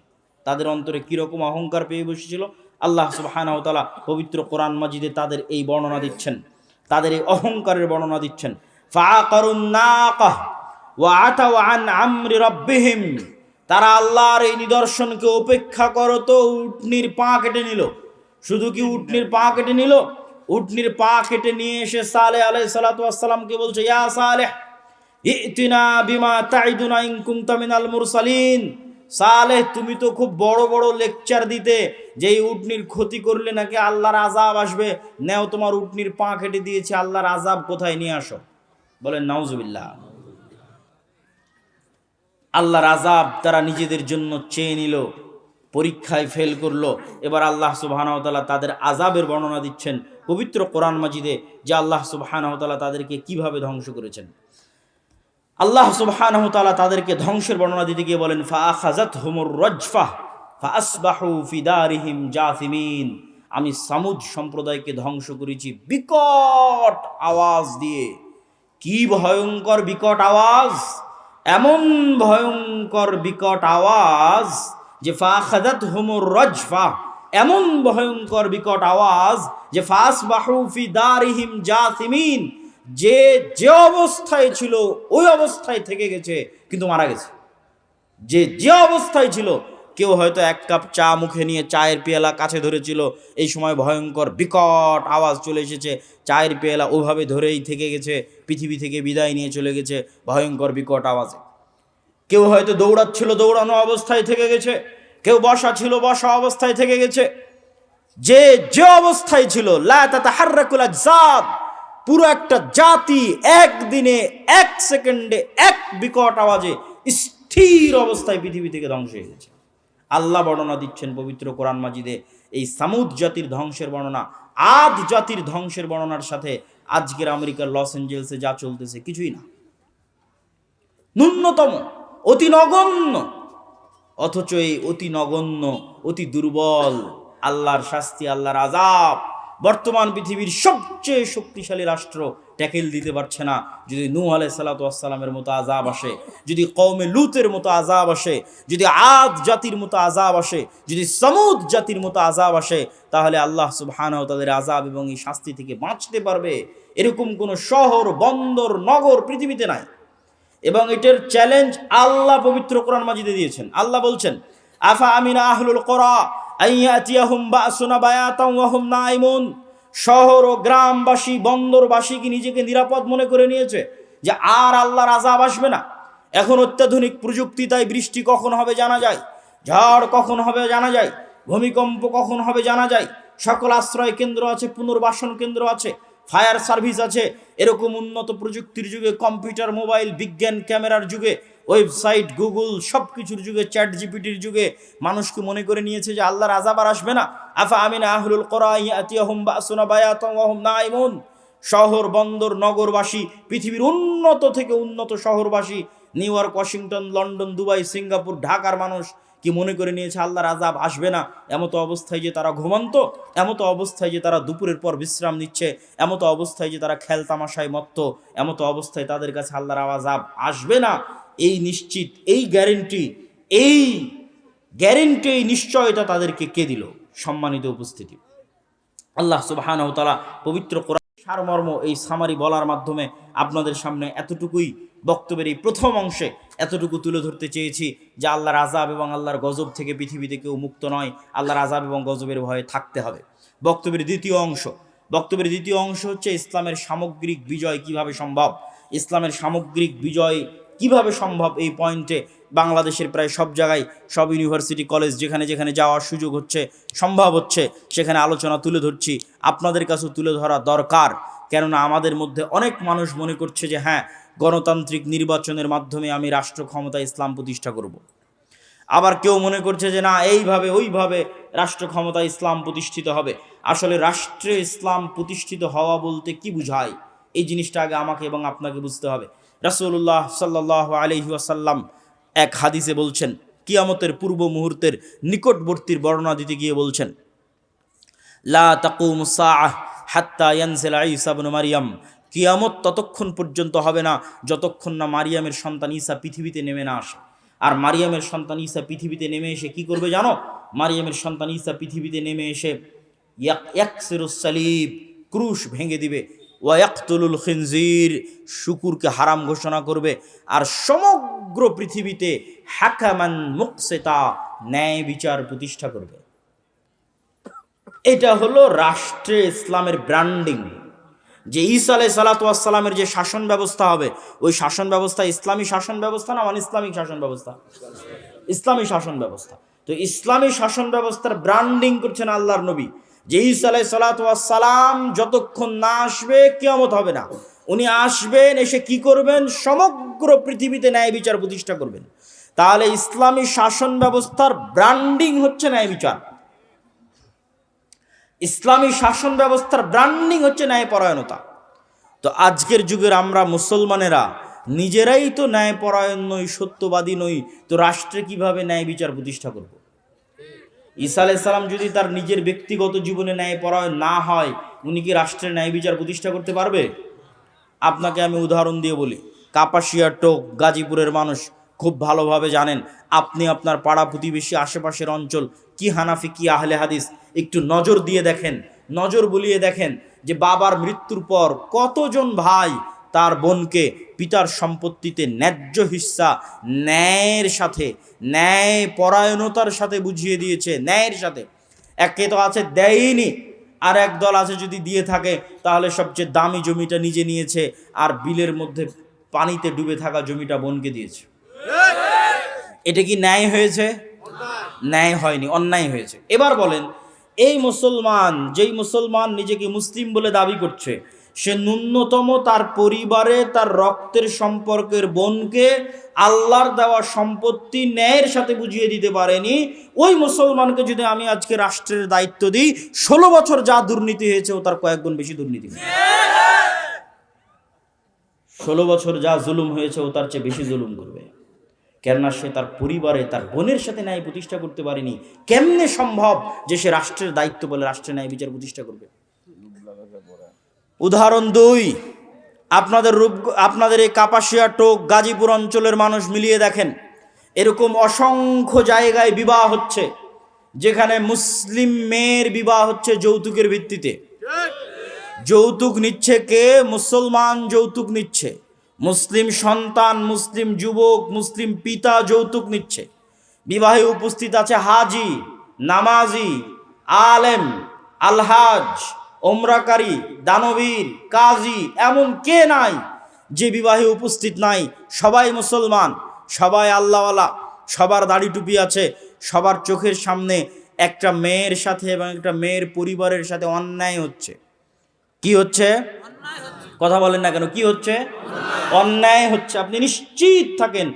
তাদের অন্তরে কিরকম অহংকার পেয়ে বসেছিল আল্লাহ সুবহানাহু ওয়া তাআলা পবিত্র কোরআন মাজিদে তাদের এই বর্ণনা দিচ্ছেন, তাদের এই অহংকারের বর্ণনা দিচ্ছেন। ফাআকারুন নাকাহ ওয়া আতাউ আন আমরি রাব্বিহিম, তারা আল্লাহর এই নিদর্শনকে উপেক্ষা করতো, উটনির পা কেটে নিল। শুধু কি উটনির পা কেটে নিল? উটনির পা কেটে নিয়ে এসে সালেহ আলাইহিস সালাতু ওয়াস সালামকে বলছে, ইয়া সালেহ ইতিনা বিমা তাইদুনা ইন কুনতা মিনাল মুরসালিন। সালেহ, তুমি তো খুব বড় বড় লেকচার দিতে যে এই উটনির ক্ষতি করলে নাকি আল্লাহর আযাব আসবে। নেও, তোমার উটনির পা কেটে দিয়েছে, আল্লাহর আযাব কোথায় নিয়ে আসো। বলেন নাউজুবিল্লাহ। আল্লাহর আযাব তারা নিজেদের জন্য চেয়ে নিল, পরীক্ষায় ফেল করলো। এবার আল্লাহ সুবহানাহু ওয়া তাআলা তাদের আযাবের বর্ণনা দিচ্ছেন পবিত্র কোরআন মাজিদে, যে আল্লাহ সুবহানাহু ওয়া তাআলা তাদেরকে কিভাবে ধ্বংস করেছেন। আল্লাহ সুবহানাহু ওয়া তাআলা তাদেরকে ধ্বংসের বর্ণনা দিতে গিয়ে বলেন, ফাআখাযাতহুমুর রাজফা ফাআসবাহু ফি দারিহিম জাসিমিন, আমি সামুদ সম্প্রদায়কে ধ্বংস করেছি বিকট আওয়াজ দিয়ে। কি ভয়ঙ্কর বিকট আওয়াজ! এমন ভয়ঙ্কর বিকট আওয়াজ যে ফাআখাযাতহুমুর রাজফা, এমন ভয়ঙ্কর বিকট আওয়াজ যে ফাআসবাহু ফি দারিহিম জাসিমিন, যে যে অবস্থায় ছিল ওই অবস্থায় থেকে গেছে, কিন্তু মারা গেছে। যে যে অবস্থায় ছিল, কেউ হয়তো 1 কাপ চা মুখে নিয়ে চায়ের পেয়ালা কাছে ধরেছিল, এই সময় ভয়ঙ্কর বিকট আওয়াজ চলে এসেছে, চায়ের পেয়ালা ওভাবে ধরেই থেকে গেছে, পৃথিবী থেকে বিদায় নিয়ে চলে গেছে ভয়ঙ্কর বিকট আওয়াজে। কেউ হয়তো দৌড়াচ্ছিল, দৌড়ানো অবস্থায় থেকে গেছে, কেউ বসা ছিল, বসা অবস্থায় থেকে গেছে। যে যে অবস্থায় ছিল, লা তাতাহাররাকুল আজসাদ, পুরো একটা জাতি একদিনে 1 সেকেন্ডে 1 বিকট আওয়াজে স্থির অবস্থায় পৃথিবী থেকে ধ্বংস হয়ে গেছে। আল্লাহ বর্ণনা দিচ্ছেন পবিত্র কোরআন মাজিদে এই সামুদ জাতির ধ্বংসের বর্ণনা। আদ জাতির ধ্বংসের বর্ণনার সাথে আজকের আমেরিকার লস এঞ্জেলসে যা চলতেছে কিছুই না, ন্যূনতম, অতি নগণ্য। অথচ এই অতি নগণ্য, অতি দুর্বল আল্লাহর শাস্তি, আল্লাহর আযাব বর্তমান পৃথিবীর সবচেয়ে শক্তিশালী রাষ্ট্র ট্যাকেল দিতে পারছে না, যদি নূহ আলাইহিস সালাতু ওয়াস সালামের মতো আযাব আসে, যদি কওমে লূতের মতো আযাব আসে, যদি আদ জাতির মতো আযাব আসে, যদি সমুদ জাতির মতো আযাব আসে, তাহলে আল্লাহ সুবহানাহু ওয়া তাআলার আযাব এবং এই শাস্তি থেকে বাঁচতে পারবে এরকম কোনো শহর, বন্দর, নগর পৃথিবীতে নাই। এবং এটার চ্যালেঞ্জ আল্লাহ পবিত্র কোরআন মাজিদে দিয়েছেন। আল্লাহ বলছেন, আফা আমিনা আহলুল কুরা আইয়াতিয়াহুম বাসুনা বায়াতাম ওয়া হুম নাইমুন। শহর ও গ্রামবাসী, বন্দরবাসী কি নিজেকে নিরাপদ মনে করে নিয়েছে যে আর আল্লাহর আযাব আসবে না? এখন অত্যাধুনিক প্রযুক্তি, তাই বৃষ্টি কখন হবে জানা যায়, ঝড় কখন হবে জানা যায়, ভূমিকম্প কখন হবে জানা যায়। সকল আশ্রয় কেন্দ্র আছে, পুনর্বাসন কেন্দ্র আছে, ফায়ার সার্ভিস আছে। এরকম উন্নত প্রযুক্তির যুগে, কম্পিউটার, মোবাইল, বিজ্ঞান, ক্যামেরার যুগে, ওয়েবসাইট, গুগল, সব কিছুর যুগে, চ্যাট জিপিটির যুগে মানুষকে মনে করে নিয়েছে যে আল্লাহর আযাব আর আসবে না। আফা আমিনা আহলুল কুরা ইয়াতিয়াহুম বাসুনা বায়াতাম ওয়া হুম নাইমুন। শহর, বন্দর, নগরবাসী, পৃথিবীর উন্নত থেকে উন্নত শহরবাসী, New York, Washington, London, Dubai, Singapore, ঢাকার মানুষ কি মনে করে নিয়েছে আল্লাহর আযাব আসবে না? এমতো অবস্থায় যে তারা ঘুমন্ত, এমতো অবস্থায় যে তারা দুপুরের পর বিশ্রাম নিচ্ছে, এমতো অবস্থায় যে তারা খেল তামাশায় মত্ত, এমতো অবস্থায় তাদের কাছে আল্লাহর আযাব আসবে না, এই নিশ্চিত, এই গ্যারেন্টি, এই নিশ্চয়তা তাদেরকে কে দিল? সম্মানিত উপস্থিতি, আল্লাহ সুবহানাহু ওয়া তাআলা পবিত্র কোরআন সারমর্ম এই সামারি বলার মাধ্যমে আপনাদের সামনে এতটুকুই, বক্তব্যের এই প্রথম অংশে এতটুকু তুলে ধরতে চেয়েছি যে আল্লাহর আযাব এবং আল্লাহর গজব থেকে পৃথিবীতে কেউ মুক্ত নয়, আল্লাহর আযাব এবং গজবের ভয়ে থাকতে হবে। বক্তব্যের দ্বিতীয় অংশ হচ্ছে ইসলামের সামগ্রিক বিজয় কিভাবে সম্ভব। ইসলামের সামগ্রিক বিজয় কিভাবে সম্ভব, এই পয়েন্টে বাংলাদেশের প্রায় সব জায়গায়, সব ইউনিভার্সিটি, কলেজ, যেখানে যেখানে যাওয়ার সুযোগ হচ্ছে, সম্ভব হচ্ছে, সেখানে আলোচনা তুলে ধরছি। আপনাদের কাছেও তুলে ধরা দরকার, কেননা আমাদের মধ্যে অনেক মানুষ মনে করছে যে হ্যাঁ, গণতান্ত্রিক নির্বাচনের মাধ্যমে আমি রাষ্ট্র ক্ষমতা ইসলাম প্রতিষ্ঠা করব। আবার কেউ মনে করছে যে না, এইভাবে ওইভাবে রাষ্ট্র ক্ষমতা ইসলাম প্রতিষ্ঠিত হবে। আসলে রাষ্ট্রে ইসলাম প্রতিষ্ঠিত হওয়া বলতে কি বুঝায়, এই জিনিসটা আগে আমাকে এবং আপনাকে বুঝতে হবে। রাসূলুল্লাহ সাল্লাল্লাহু আলাইহি ওয়াসাল্লাম এক হাদিসে বলছেন, কিয়ামতের পূর্ব মুহূর্তের নিকটবর্তীর বর্ণনা দিতে গিয়ে বলছেন, লা তাকুমুস সাআহ হাত্তা ইয়ানজিলা ঈসা ইবনে মারইয়াম। কিয়ামত ততক্ষণ পর্যন্ত হবে না যতক্ষণ না মারিয়ামের সন্তান ঈসা পৃথিবীতে নেমে না আসে। আর মারিয়ামের সন্তান ঈসা পৃথিবীতে নেমে এসে কি করবে জানো? মারিয়ামের সন্তান ঈসা পৃথিবীতে নেমে এসে ইয়াকসিরুস সালিব, ক্রুশ ভেঙে দিবে, ওয়া ইয়াকতুলুল খিনজির, শুকুরকে হারাম ঘোষণা করবে, আর সমগ্র পৃথিবীতে হাকামান মুকসিতা, ন্যায় বিচার প্রতিষ্ঠা করবে। এটা হলো রাষ্ট্রে ইসলামের ব্র্যান্ডিং। যে ঈসা আলাইহিস সালাতু ওয়াস সালামের যে শাসন ব্যবস্থা হবে, ওই শাসন ব্যবস্থা ইসলামী শাসন ব্যবস্থা না ইসলামিক শাসন ব্যবস্থা? ইসলামী শাসন ব্যবস্থা। তো ইসলামী শাসন ব্যবস্থার ব্র্যান্ডিং করছেন আল্লাহর নবী, যে ঈসা আলাইহিস সালাতু ওয়াস সালাম যতক্ষণ না আসবে কিয়ামত হবে না। উনি আসবেন, এসে কি করবেন? সমগ্র পৃথিবীতে ন্যায় বিচার প্রতিষ্ঠা করবেন। তাহলে ইসলামী শাসন ব্যবস্থার ব্র্যান্ডিং হচ্ছে ন্যায় বিচার। ইসলামী শাসন ব্যবস্থার ব্র্যান্ডিং হচ্ছে ন্যায়পরায়ণতা। তো আজকের যুগের আমরা মুসলমানেরা নিজেরাই তো ন্যায়পরায়ণ নই, সত্যবাদী নই, তো রাষ্ট্রে কিভাবে ন্যায় বিচার প্রতিষ্ঠা করব? ঈসা আলাইহিস সালাম যদি তার নিজের ব্যক্তিগত জীবনে ন্যায়পরায়ণ না হয়, উনি কি রাষ্ট্রের ন্যায় বিচার প্রতিষ্ঠা করতে পারবে? আপনাকে আমি উদাহরণ দিয়ে বলি, কাপাসিয়া, টোক, গাজীপুরের মানুষ খুব ভালোভাবে জানেন। আপনি আপনার পাড়া প্রতিবেশী, আশেপাশের অঞ্চল কি হানাফি কি আহলে হাদিস, একটু নজর দিয়ে দেখেন, নজর বুলিয়ে দেখেন যে বাবার মৃত্যুর পর কতজন ভাই তার বোনকে পিতার সম্পত্তিতে ন্যায্য হিস্সা ন্যায়ের সাথে, ন্যায় পরায়ণতার সাথে বুঝিয়ে দিয়েছে। ন্যায়ের সাথে একে তো আছে দেয়নি, আর এক দল আছে যদি দিয়ে থাকে তাহলে সবচেয়ে দামি জমিটা নিজে নিয়েছে, আর বিলের মধ্যে পানিতে ডুবে থাকা জমিটা বোনকে দিয়েছে। এটা কি ন্যায় হয়েছে? ন্যায় হয়নি, অন্যায় হয়েছে। এবার বলেন, এই মুসলমান, যেই মুসলমান নিজেকে মুসলিম বলে দাবি করছে, সে ন্যূনতম তার পরিবারে তার রক্তের সম্পর্কের বোনকে আল্লাহর দেওয়া সম্পত্তি ন্যায়ের সাথে বুঝিয়ে দিতে পারেনি। ওই মুসলমানকে যদি আমি আজকে রাষ্ট্রের দায়িত্ব দিই, 16 বছর যা দুর্নীতি হয়েছে ও তার কয়েক গুণ বেশি দুর্নীতি। 16 বছর যা জুলুম হয়েছে ও তার চেয়ে বেশি জুলুম করবে, কেননা সে তার পরিবারে তার বোনের সাথে ন্যায় প্রতিষ্ঠা করতে পারেনি। কেমনে সম্ভব যে সে রাষ্ট্রের দায়িত্ব বলে রাষ্ট্রের ন্যায় বিচার প্রতিষ্ঠা করবে? উদাহরণ 2, আপনাদের এই কাপাসিয়া টোক গাজীপুর অঞ্চলের মানুষ মিলিয়ে দেখেন, এরকম অসংখ্য জায়গায় বিবাহ হচ্ছে যেখানে মুসলিম মেয়ের বিবাহ হচ্ছে যৌতুকের ভিত্তিতে। যৌতুক নিচ্ছে কে? মুসলমান যৌতুক নিচ্ছে, মুসলিম সন্তান, মুসলিম যুবক, মুসলিম পিতা যৌতুক নিচ্ছে। বিবাহে উপস্থিত আছে হাজি, নামাজি, আলেম, আলহাজ, ওমরাকারী, দানবীর, কাজী, এমন কে নাই যে বিবাহে উপস্থিত নাই? সবাই মুসলমান, সবাই আল্লাহওয়ালা, সবার দাড়ি টুপি আছে, সবার চোখের সামনে একটা মেয়ের সাথে এবং একটা মেয়ের পরিবারের সাথে অন্যায় হচ্ছে। কি হচ্ছে? কথা বলেন না কেন? কি হচ্ছে? অন্যায় হচ্ছে। আপনি নিশ্চিত থাকেন,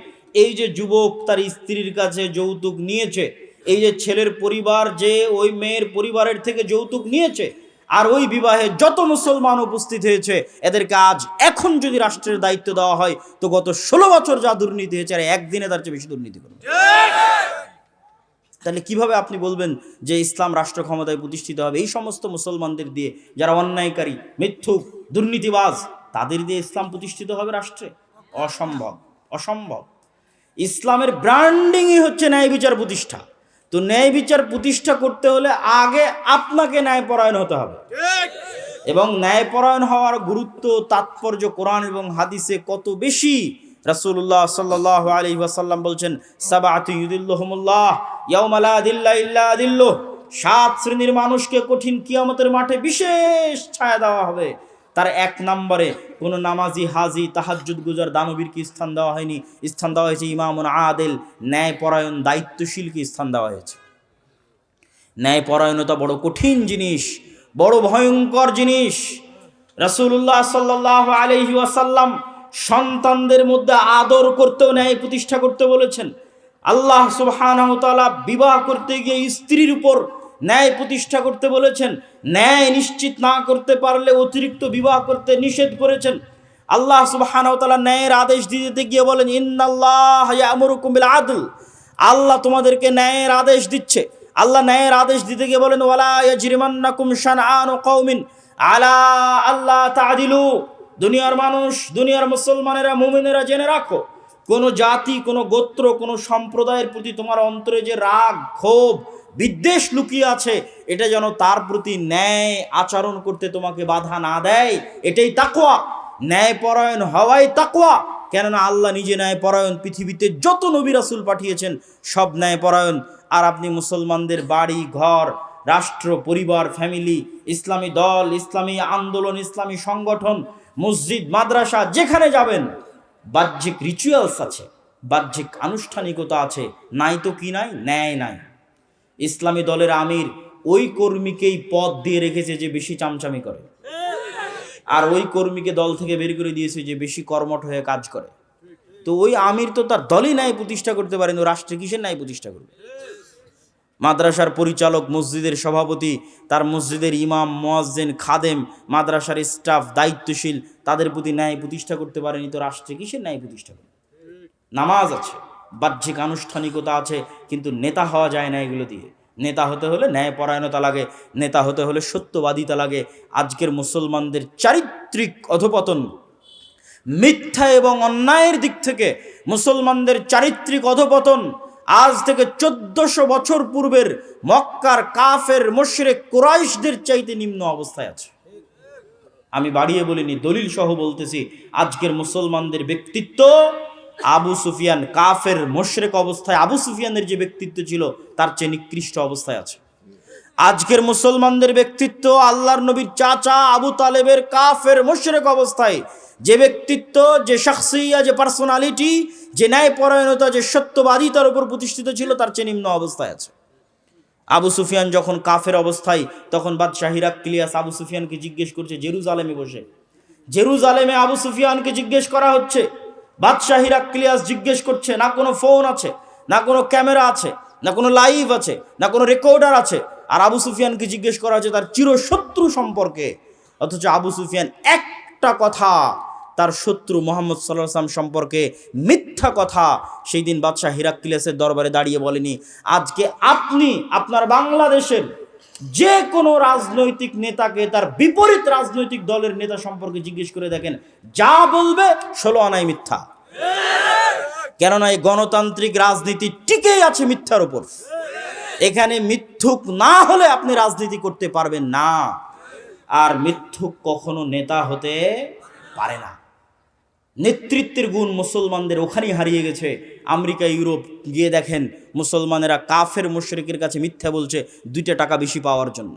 এই যে যুবক তার স্ত্রীর কাছে যৌতুক নিয়েছে, এই যে ছেলের পরিবার যে ওই মেয়ের পরিবারের থেকে যৌতুক নিয়েছে, আর ওই বিবাহে যত মুসলমান উপস্থিত হয়েছে, এদেরকে আজ এখন যদি রাষ্ট্রের দায়িত্ব দেওয়া হয়, তো গত 16 বছর যা দুর্নীতি হয়েছে আর একদিনে তার চেয়ে বেশি দুর্নীতি করবে। তাহলে কিভাবে আপনি বলবেন যে ইসলাম রাষ্ট্র ক্ষমতায় প্রতিষ্ঠিত হবে? এই সমস্ত মুসলমানদের দিয়ে, যারা অন্যায়কারী, মিথ্যুক, দুর্নীতিবাজ, তাদের দিয়ে ইসলাম প্রতিষ্ঠিত হবে রাষ্ট্রে? অসম্ভব, অসম্ভব। ইসলামের ব্র্যান্ডিংই হচ্ছে ন্যায় বিচার প্রতিষ্ঠা। তো ন্যায় বিচার প্রতিষ্ঠা করতে হলে আগে আপনাকে ন্যায়পরায়ণ হতে হবে, এবং ন্যায়পরায়ণ হওয়ার গুরুত্ব, তাৎপর্য কোরআন এবং হাদিসে কত বেশি। রাসূলুল্লাহ সাল্লাল্লাহু আলাইহি ওয়াসাল্লাম বলছেন, সাবআতু ইউদিল্লুহুমুল্লাহ ইয়াওমা লা দিল্লা ইল্লা দিল্লুহ, 7 শ্রেণীর মানুষকে কঠিন কিয়ামতের মাঠে বিশেষ ছায়া দেওয়া হবে। তার 1 নম্বরে কোনো নামাজি, হাজি, তাহাজ্জুদ গুজার দানবীরকে স্থান দেওয়া হয়নি, স্থান দেওয়া হয়েছে ইমামুন আদিল, ন্যায়পরায়ণ দায়িত্বশীলকে স্থান দেওয়া হয়েছে। ন্যায়পরায়ণতা বড় কঠিন জিনিস, বড় ভয়ঙ্কর জিনিস। রাসূলুল্লাহ সাল্লাল্লাহু আলাইহি ওয়াসাল্লাম সন্তানদের মধ্যে আদর করতেও ন্যায় প্রতিষ্ঠা করতে বলেছেন। আল্লাহ সুবহানাহু ওয়া তাআলা বিবাহ করতে গিয়ে স্ত্রীর উপর ন্যায় প্রতিষ্ঠা করতে বলেছেন। ন্যায় নিশ্চিত না করতে পারলে অতিরিক্ত বিবাহ করতে নিষেধ করেছেন। আল্লাহ সুবহানাহু ওয়া তাআলা ন্যায়ের আদেশ দিতে গিয়ে বলেন, ইন্নাল্লাহা ইয়া'মুরুকুম বিল আদল, আল্লাহ তোমাদেরকে ন্যায়ের আদেশ দিচ্ছে। আল্লাহ ন্যায়ের আদেশ দিতে গিয়ে বলেন, ওয়ালা ইয়াজরিমান্নাকুম শানআনু কওমিন আলা আল্লাহ তা'দিলু, দুনিয়ার মানুষ, দুনিয়ার মুসলমানেরা, মুমিনেরা জেনে রাখো, কোনো জাতি, কোনো গোত্র, কোনো সম্প্রদায়ের প্রতি তোমার অন্তরে যে রাগ, ক্ষোভ, বিদ্বেষ লুকিয়ে আছে, এটা যেন তার প্রতি ন্যায় আচরণ করতে তোমাকে বাধা না দেয়। এটাই তাকওয়া। ন্যায়পরায়ণ হওয়াই তাকওয়া। কেননা আল্লাহ নিজে ন্যায়পরায়ণ। পৃথিবীতে যত নবী রাসূল পাঠিয়েছেন সব ন্যায়পরায়ণ। আর আপনি মুসলমানদের বাড়ি ঘর, রাষ্ট্র, পরিবার, ফ্যামিলি, ইসলামী দল, ইসলামী আন্দোলন, ইসলামী সংগঠন, মসজিদ, মাদ্রাসা, যেখানে যাবেন বাহ্যিক রিচুয়ালস আছে, বাহ্যিক আনুষ্ঠানিকতা আছে, নাই তো কি নাই? ন্যায় নাই। ইসলামী দলের আমির ওই কর্মীকেই পদ দিয়ে রেখেছে যে বেশি চামচামি করে, আর ওই কর্মীকে দল থেকে বের করে দিয়েছে যে বেশি কর্মঠ হয়ে কাজ করে। তো ওই আমির তো তার দলই ন্যায় প্রতিষ্ঠা করতে পারেন, ও রাষ্ট্রে কিসের ন্যায় প্রতিষ্ঠা করবে? মাদ্রাসার পরিচালক, মসজিদের সভাপতি, তার মসজিদের ইমাম, মুয়াজ্জিন, খাদেম, মাদ্রাসার স্টাফ, দায়িত্বশীল, তাদের প্রতি ন্যায় প্রতিষ্ঠা করতে পারেনি, তো রাষ্ট্রে কিসের ন্যায় প্রতিষ্ঠা করবে? নামাজ আছে, বাহ্যিক আনুষ্ঠানিকতা আছে, কিন্তু নেতা হওয়া যায় না এগুলো দিয়ে। নেতা হতে হলে ন্যায়পরায়ণতা লাগে, নেতা হতে হলে সত্যবাদিতা লাগে। আজকের মুসলমানদের চারিত্রিক অধপতন, মিথ্যা এবং অন্যায়ের দিক থেকে মুসলমানদের চারিত্রিক অধপতন আজ থেকে 1400 বছর পূর্বের মক্কার কাফের মুশরিক কুরাইশদের চাইতে নিম্ন অবস্থায় আছে। আমি বাড়িয়ে বলিনি, দলিল সহ বলতেছি, আজকের মুসলমানদের ব্যক্তিত্ব আবু সুফিয়ান, কাফের মুশরিক অবস্থায় আবু সুফিয়ানের যে ব্যক্তিত্ব ছিল তার চেয়ে নিকৃষ্ট অবস্থায় আছে। আজকের মুসলমানদের ব্যক্তিত্ব আল্লাহর নবীর চাচা আবু তালেবের কাফের মুশরিক অবস্থায় যে ব্যক্তিত্ব, যে শাখসিয়া, যে পার্সোনালিটি, যে ন্যায়পরায়ণতা, যে সত্যবাদিতার উপর প্রতিষ্ঠিত ছিল তার চেয়ে নিম্ন অবস্থায় আছে। আবু সুফিয়ান যখন কাফের অবস্থায়, তখন বাদশাহ হিরাক্লিয়াস আবু সুফিয়ানকে জিজ্ঞেস করছে জেরুজালেমে বসে। জেরুজালেমে আবু সুফিয়ানকে জিজ্ঞেস করা হচ্ছে, বাদশাহ হিরাক্লিয়াস জিজ্ঞেস করছে, না কোনো ফোন আছে, না কোনো ক্যামেরা আছে, না কোনো লাইভ আছে, না কোনো রেকর্ডার আছে, আর আবু সুফিয়ানকে জিজ্ঞেস করা হচ্ছে তার চিরশত্রু সম্পর্কে। অথচ আবু সুফিয়ান একটা কথা তার শত্রু মুহাম্মদ সাল্লাল্লাহু আলাইহি ওয়াসাল্লাম সম্পর্কে মিথ্যা কথা সেই দিন বাদশাহ হিরাক্লিয়াসের দরবারে দাঁড়িয়ে বলেনি। আজকে আপনি আপনার বাংলাদেশের যে কোনো রাজনৈতিক নেতাকে তার বিপরীত রাজনৈতিক দলের নেতা সম্পর্কে জিজ্ঞেস করে দেখেন, যা বলবে 16 আনায় মিথ্যা। কেননা এই গণতান্ত্রিক রাজনীতি টিকেই আছে মিথ্যার উপর। এখানে মিথ্যুক না হলে আপনি রাজনীতি করতে পারবেন না, আর মিথ্যুক কখনো নেতা হতে পারে না। নেতৃত্বের গুণ মুসলমানদের ওখানেই হারিয়ে গেছে। আমেরিকা, ইউরোপ গিয়ে দেখেন মুসলমানেরা কাফের মুশরিকের কাছে মিথ্যা বলছে 2 টাকা বেশি পাওয়ার জন্য,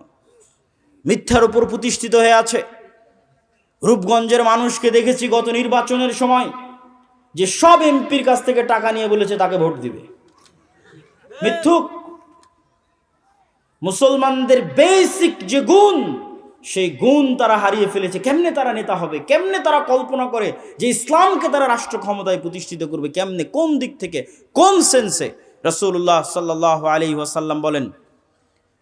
মিথ্যার উপর প্রতিষ্ঠিত হয়ে আছে। রূপগঞ্জের মানুষকে দেখেছি গত নির্বাচনের সময় যে সব এমপির কাছ থেকে টাকা নিয়ে বলেছে তাকে ভোট দিবে। মিথ্যুক। মুসলমানদের বেসিক যে গুণ, সেই গুণ তারা হারিয়ে ফেলেছে। কেমনে তারা নেতা হবে, কেমনে তারা কল্পনা করে যে ইসলামকে তারা রাষ্ট্র ক্ষমতায় প্রতিষ্ঠিত করবে, কেমনে, কোন দিক থেকে, কোন সেন্সে? রাসূলুল্লাহ সাল্লাল্লাহু আলাইহি ওয়াসাল্লাম বলেন,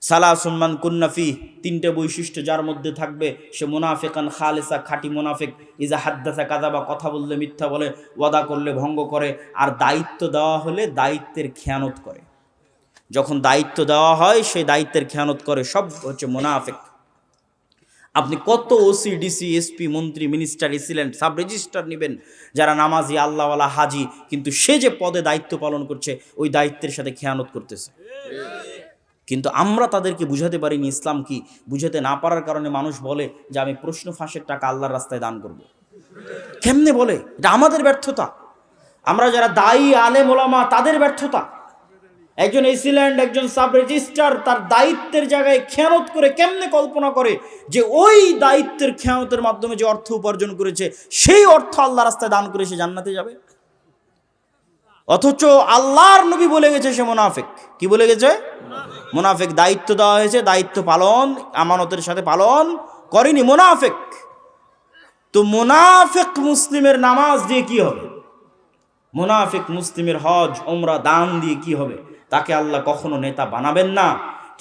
সালাসুন মান কুন্না ফিহি, 3টে বৈশিষ্ট্য যার মধ্যে থাকবে সে মুনাফিকান খালিসা, খাঁটি মুনাফিক। ইজা হাদ্দাসা কাযাবা, কথা বললে মিথ্যা বলে, ওয়াদা করলে ভঙ্গ করে, আর দায়িত্ব দেওয়া হলে দায়িত্বের খেয়ানত করে। যখন দায়িত্ব দেওয়া হয় সেই দায়িত্বের খেয়ানত করে, সব হচ্ছে মুনাফিক। আপনি কত ওসি, ডিসি, এসপি, মন্ত্রী, মিনিস্টার, এসিলেন্ট, সাব রেজিস্ট্রার নেবেন যারা নামাজি, আল্লাহওয়ালা, হাজি, কিন্তু সে যে পদে দায়িত্ব পালন করছে ওই দায়িত্বের সাথে খেয়ানত করতেছে। কিন্তু আমরা তাদেরকে বুঝাতে পারিনি ইসলাম কি। বুঝাতে না পারার কারণে মানুষ বলে যে আমি প্রশ্ন ফাঁসের টাকা আল্লাহর রাস্তায় দান করব। কেমনে বলে? এটা আমাদের ব্যর্থতা। আমরা যারা দায়ী, আলেম, ওলামা, তাদের ব্যর্থতা। একজন এসিল্যান্ড, একজন সাব রেজিস্ট্রার তার দায়িত্বের জায়গায় খেয়ানত করে কেমনে কল্পনা করে যে ওই দায়িত্বের খেয়ানতের মাধ্যমে যে অর্থ উপার্জন করেছে সেই অর্থ আল্লাহ রাস্তায় দান করে সে জান্নাতে যাবে? অথচ আল্লাহর নবী বলে গেছে সে মুনাফিক। কি বলে গেছে? মুনাফিক। দায়িত্ব দেওয়া হয়েছে, দায়িত্ব পালন আমানতের সাথে পালন করেনি, মুনাফিক। তো মুনাফিক মুসলিমের নামাজ দিয়ে কি হবে? মুনাফিক মুসলিমের হজ, উমরা, দান দিয়ে কি হবে? তাকে আল্লাহ কখনো নেতা বানাবেন না।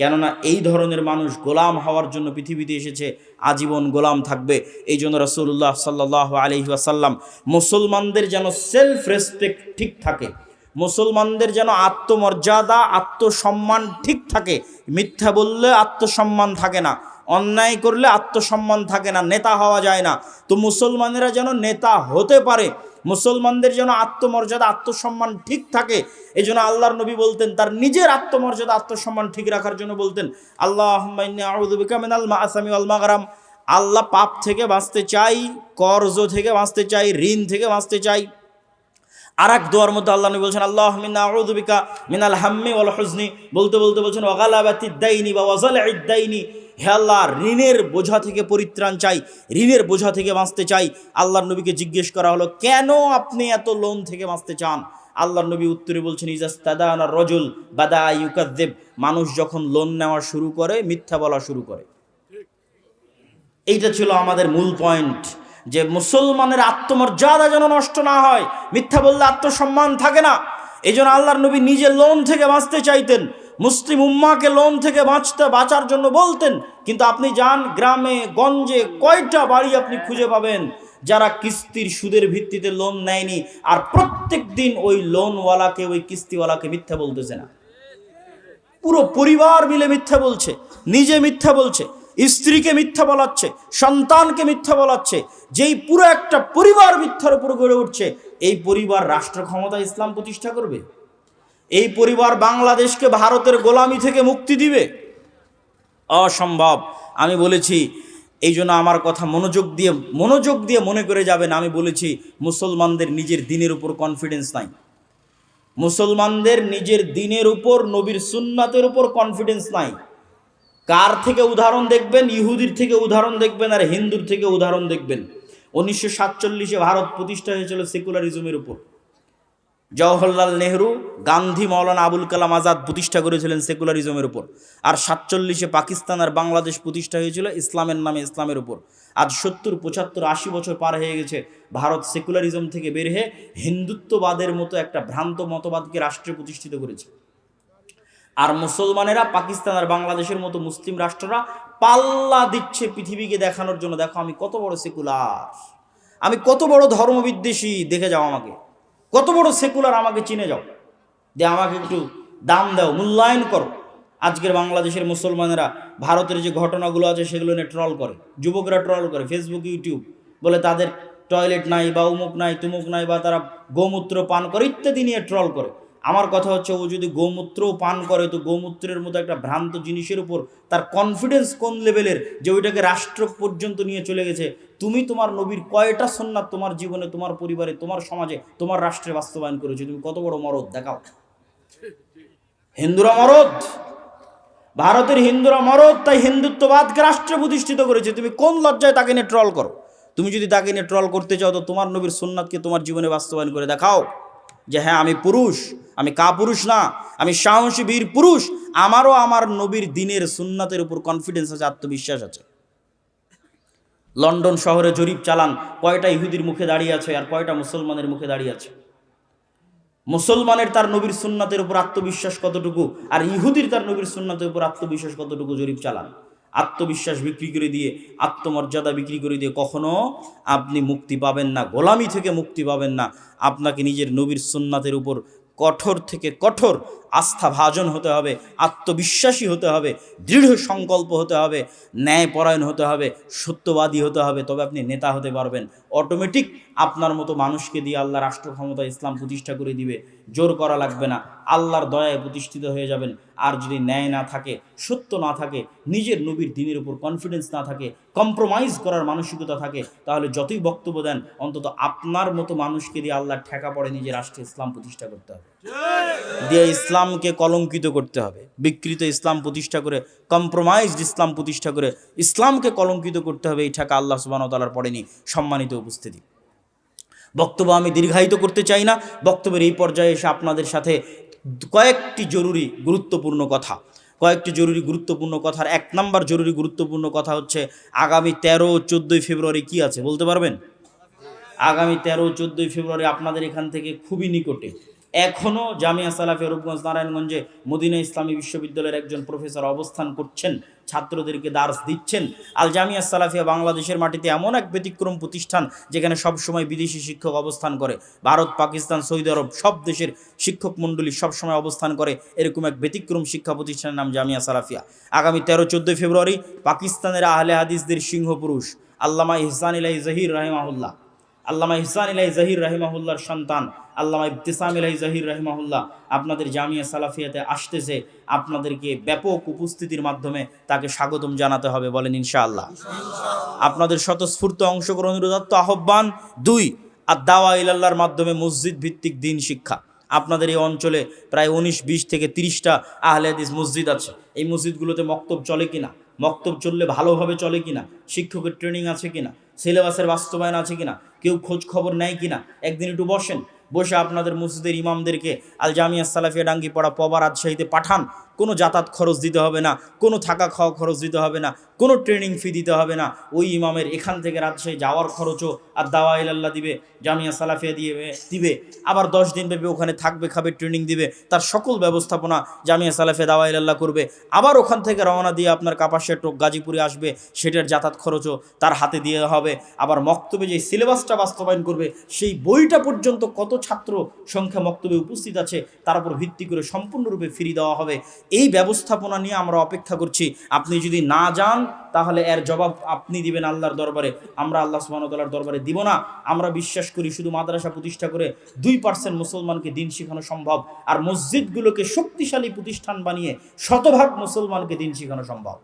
কেননা এই ধরনের মানুষ গোলাম হওয়ার জন্য পৃথিবীতে এসেছে, আজীবন গোলাম থাকবে। এই জন্য রাসূলুল্লাহ সাল্লাল্লাহু আলাইহি ওয়াসাল্লাম মুসলমানদের যেন সেলফ রেসপেক্ট ঠিক থাকে, মুসলমানদের যেন আত্মমর্যাদা, আত্মসম্মান ঠিক থাকে। মিথ্যা বললে আত্মসম্মান থাকে না, অন্যায় করলে আত্মসম্মান থাকে না, নেতা হওয়া যায় না। তো মুসলমানেরা যেন নেতা হতে পারে, মুসলমানদের যেন আত্মমর্যাদা, আত্মসম্মান ঠিক থাকে। এই জন্য আল্লাহর নবী বলতেন, তার নিজের আত্মমর্যাদা, আত্মসম্মান ঠিক রাখার জন্য বলতেন, আল্লাহুম্মা ইন্নী আউযু বিকা মিনাল মাআসামি ওয়াল মাগরাম। আল্লাহ, পাপ থেকে বাঁচতে চাই, কর্জ থেকে বাঁচতে চাই, ঋণ থেকে বাঁচতে চাই। আর এক দোয়ার মধ্যে আল্লাহ নবী বলছেন, আল্লাহুম্মা ইন্নী আউযু বিকা মিনাল হাম্মি ওয়াল হুজনি। বলতে বলতে বলছেন, ওয়া গালাবাতিদ দাইনি ওয়া ওয়াজালিদ দাইনি। হে আল্লাহ, ঋণের বোঝা থেকে পরিত্রাণ চাই, ঋণের বোঝা থেকে বাঁচতে চাই। আল্লাহর নবীকে জিজ্ঞেস করা হলো, কেন আপনি এত লোন থেকে বাঁচতে চান? আল্লাহর নবী উত্তরে বলছেন, ইজাস্তাদানা রজুল বাদা ইউকাযযিব। মানুষ যখন লোন নেওয়া শুরু করে মিথ্যা বলা শুরু করে। এইটা ছিল আমাদের মূল পয়েন্ট, যে মুসলমানের আত্মমর্যাদা যেন নষ্ট না হয়। মিথ্যা বললে আত্মসম্মান থাকে না। এই জন্য আল্লাহর নবী নিজে লোন থেকে বাঁচতে চাইতেন, মুসলিম উম্মাকে লোন থেকে বাঁচার জন্য বলতেন। কিন্তু আপনি যান গ্রামে গঞ্জে, কয়টা বাড়ি আপনি খুঁজে পাবেন যারা কিস্তির সুদের ভিত্তিতে লোন নেয়নি, আর প্রত্যেক দিন ওই লোনওয়ালাকে, ওই কিস্তিওয়ালাকে মিথ্যা বলতেছে না। পুরো পরিবার মিলে মিথ্যা বলছে, নিজে মিথ্যা বলছে, স্ত্রীকে মিথ্যা বলাচ্ছে, সন্তানকে মিথ্যা বলাচ্ছে। যেই পুরো একটা পরিবার মিথ্যার উপর গড়ে উঠছে, এই পরিবার রাষ্ট্র ক্ষমতা ইসলাম প্রতিষ্ঠা করবে? এই পরিবার বাংলাদেশকে ভারতের গোলামি থেকে মুক্তি দিবে? অসম্ভব। আমি বলেছি, এই জন্য আমার কথা মনোযোগ দিয়ে মনে করে যাবেন। আমি বলেছি, মুসলমানদের নিজের দিনের উপর কনফিডেন্স নাই, মুসলমানদের নিজের দিনের উপর, নবীর সুন্নাতের উপর কনফিডেন্স নাই। কার থেকে উদাহরণ দেখবেন? ইহুদির থেকে উদাহরণ দেখবেন, আর হিন্দুর থেকে উদাহরণ দেখবেন। 1947-এ ভারত প্রতিষ্ঠা হয়েছিল সেকুলারিজমের উপর। জওহরলাল নেহরু, গান্ধী, মাওলানা আবুল কালাম আজাদ প্রতিষ্ঠা করেছিলেন সেকুলারিজমের উপর। আর 47-এ পাকিস্তান আর বাংলাদেশ প্রতিষ্ঠা হয়েছিল ইসলামের নামে, ইসলামের উপর। আজ 70, 75, 80 বছর পার হয়ে গেছে, ভারত সেকুলারিজম থেকে বের হয়ে হিন্দুত্ববাদের মতো একটা ভ্রান্ত মতবাদকে রাষ্ট্রে প্রতিষ্ঠিত করেছে। আর মুসলমানেরা পাকিস্তান আর বাংলাদেশের মতো মুসলিম রাষ্ট্ররা পাল্লা দিচ্ছে পৃথিবীকে দেখানোর জন্য, দেখো আমি কত বড় সেকুলার, আমি কত বড় ধর্মবিদ্বেষী, দেখে যাও আমাকে, কত বড় সেকুলার, আমাকে চিনে যাও, যে আমাকে একটু দাম দাও, মূল্যায়ন করো। আজকের বাংলাদেশের মুসলমানেরা ভারতের যে ঘটনাগুলো আছে সেগুলো নিয়ে ট্রল করে, যুবকরা ট্রল করে ফেসবুক ইউটিউব, বলে তাদের টয়লেট নাই বা উমুক নাই তুমুক নাই, বা তারা গোমূত্র পান করে ইত্যাদি নিয়ে ট্রল করে। আমার কথা হচ্ছে, ও যদি গোমূত্রও পান করে তো গোমূত্রের মতো একটা ভ্রান্ত জিনিসের উপর তার কনফিডেন্স কোন লেভেলের যে ওইটাকে রাষ্ট্র পর্যন্ত নিয়ে চলে গেছে। তুমি তোমার নবীর কয়টা সুন্নাত তোমার জীবনে, তোমার পরিবারে, তোমার সমাজে, তোমার রাষ্ট্রে বাস্তবায়ন করেছো? তুমি কত বড় মরদ দেখাও। হিন্দুরা মরদ, ভারতের হিন্দুরা মরদ, তাই হিন্দুত্ববাদকে রাষ্ট্রে প্রতিষ্ঠিত করেছে। তুমি কোন লজ্জায় তাকে নিয়ে ট্রল করো? তুমি যদি তাকে নিয়ে ট্রল করতে চাও তো তোমার নবীর সুন্নাতকে তোমার জীবনে বাস্তবায়ন করে দেখাও, যে হ্যাঁ আমি পুরুষ, আমি কাপুরুষ না, আমি সাহসী বীর পুরুষ, আমারও আমার নবীর দিনের সুন্নাতের উপর কনফিডেন্স আছে, আত্মবিশ্বাস আছে। লন্ডন শহরে জরিপ চালান, কয়টা ইহুদির মুখে দাঁড়িয়ে আছে আর কয়টা মুসলমানের মুখে দাঁড়িয়ে আছে। মুসলমানের তার নবীর সুন্নাতের উপর আত্মবিশ্বাস কতটুকু, আর ইহুদির তার নবীর সুন্নাতের উপর আত্মবিশ্বাস কতটুকু, জরিপ চালান। আত্মবিশ্বাস বিক্রি করে দিয়ে, আত্মমর্যাদা বিক্রি করে দিয়ে কখনো আপনি মুক্তি পাবেন না, গোলামি থেকে মুক্তি পাবেন না। আপনাকে নিজের নবীর সুন্নাতের উপর কঠোর থেকে কঠোর আস্থাভাজন হতে হবে, আত্মবিশ্বাসী হতে হবে, দৃঢ় সংকল্প হতে হবে, ন্যায়পরায়ণ হতে হবে, সত্যবাদী হতে হবে, তবে আপনি নেতা হতে পারবেন। অটোমেটিক আপনার মতো মানুষকে দিয়ে আল্লাহ রাষ্ট্র ক্ষমতা ইসলাম প্রতিষ্ঠা করে দিবে, জোর করা লাগবে না, আল্লাহর দয়ায় প্রতিষ্ঠিত হয়ে যাবেন। আর যদি ন্যায় না থাকে, সত্য না থাকে, নিজের নবীর দিনের উপর কনফিডেন্স না থাকে, কম্প্রোমাইজ করার মানসিকতা থাকে, তাহলে যতই বক্তব্য দেন অন্তত আপনার মতো মানুষকে দিয়ে আল্লাহর ঠেকা পড়ে নিজের রাষ্ট্রে ইসলাম প্রতিষ্ঠা করতে হবে, দিয়ে ইসলামকে কলঙ্কিত করতে হবে। বিকৃত ইসলাম প্রতিষ্ঠা করে, কম্প্রোমাইজড ইসলাম প্রতিষ্ঠা করে ইসলামকে কলঙ্কিত করতে হবে, এই ঠেকা আল্লাহ সুবহানাহু ওয়া তাআলার পড়েনি। সম্মানিত উপস্থিতি, বক্তব্য আমি দীর্ঘায়িত করতে চাই না। বক্তব্যের এই পর্যায়ে এসে আপনাদের সাথে কয়েকটি জরুরি গুরুত্বপূর্ণ কথার 1 নম্বর জরুরি গুরুত্বপূর্ণ কথা হচ্ছে, আগামী 13-14 ফেব্রুয়ারি কি আছে বলতে পারবেন? আগামী 13-14 ফেব্রুয়ারি আপনাদের এখান থেকে খুবই নিকটে এখনও জামিয়া সালাফিয়া রূপগঞ্জ নারায়ণগঞ্জে মদিনা ইসলামী বিশ্ববিদ্যালয়ের একজন প্রফেসর অবস্থান করছেন, ছাত্রদেরকে দার্স দিচ্ছেন। আল জামিয়া সালাফিয়া বাংলাদেশের মাটিতে এমন এক ব্যতিক্রম প্রতিষ্ঠান যেখানে সবসময় বিদেশি শিক্ষক অবস্থান করে, ভারত, পাকিস্তান, সৌদি আরব সব দেশের শিক্ষক মণ্ডলী সবসময় অবস্থান করে। এরকম এক ব্যতিক্রম শিক্ষা প্রতিষ্ঠানের নাম জামিয়া সালাফিয়া। আগামী 13-14 ফেব্রুয়ারি পাকিস্তানের আহলে হাদিসদের সিংহপুরুষ আল্লামা ইহসান ইলাহি জহির রাহিমাহুল্লাহ, আল্লামা ইহসান ইলাহি জহির রাহিমাহুল্লাহর সন্তান আল্লামা ইবতিসাম ইলাহি জহির রাহিমাহুল্লাহ আপনাদের জামিয়া সালাফিয়াতে আসতেছে। আপনাদেরকে ব্যাপক উপস্থিতির মাধ্যমে তাকে স্বাগতম জানাতে হবে, বলেন ইনশাআল্লাহ। আপনাদের স্বতঃস্ফূর্ত অংশগ্রহণ, উদাত্ত আহ্বান। 2, আদ-দাওয়া ইলাল্লাহর মাধ্যমে মসজিদ ভিত্তিক দিন শিক্ষা। আপনাদের এই অঞ্চলে প্রায় 19-20 থেকে 30টা আহলে হাদিস মসজিদ আছে। এই মসজিদগুলোতে মক্তব চলে কিনা, মক্তব চললে ভালোভাবে চলে কিনা, শিক্ষকের ট্রেনিং আছে কিনা, সিলেবাসের বাস্তবায়ন আছে কিনা, কেউ খোঁজ খবর নেয় কিনা, একদিন একটু বসে আপনাদের মসজিদের ইমামদেরকে আল জামিয়া সালাফিয়া ডাঙ্গিপাড়া পবা রাজশাহীতে পাঠান। কোনো যাতায়াত খরচ দিতে হবে না, কোনো থাকা খাওয়া খরচ দিতে হবে না, কোনো ট্রেনিং ফি দিতে হবে না। ওই ইমামের এখান থেকে রাজশাহী যাওয়ার খরচও আর দাওয়া ইলাল্লাহ দিবে, জামিয়া সালাফিয়া দিবে। আবার 10 দিন ব্যাপী ওখানে থাকবে, খাবে, ট্রেনিং দিবে, তার সকল ব্যবস্থাপনা জামিয়া সালাফিয়া দাওয়া ইলাল্লাহ করবে। আবার ওখান থেকে রওনা দিয়ে আপনার কাপাসিয়া টোক গাজীপুরে আসবে, সেটার যাতায়াত খরচও তার হাতে দিয়ে হবে। আবার মক্তবে যে সিলেবাসটা বাস্তবায়ন করবে সেই বইটা পর্যন্ত কত ছাত্র সংখ্যা মক্তবে উপস্থিত আছে তার উপর ভিত্তি করে সম্পূর্ণরূপে ফ্রি দেওয়া হবে। এই ব্যবস্থাপনা নিয়ে আমরা অপেক্ষা করছি। আপনি যদি না যান তাহলে এর জবাব আপনি দিবেন আল্লাহর দরবারে, আমরা আল্লাহ সুবহানাহু ওয়া তাআলার দরবারে দিব না। আমরা বিশ্বাস করি শুধু মাদ্রাসা প্রতিষ্ঠা করে 2% মুসলমানকে দিন শেখানো সম্ভব, আর মসজিদগুলোকে শক্তিশালী প্রতিষ্ঠান বানিয়ে শতভাগ মুসলমানকে দিন শেখানো সম্ভব।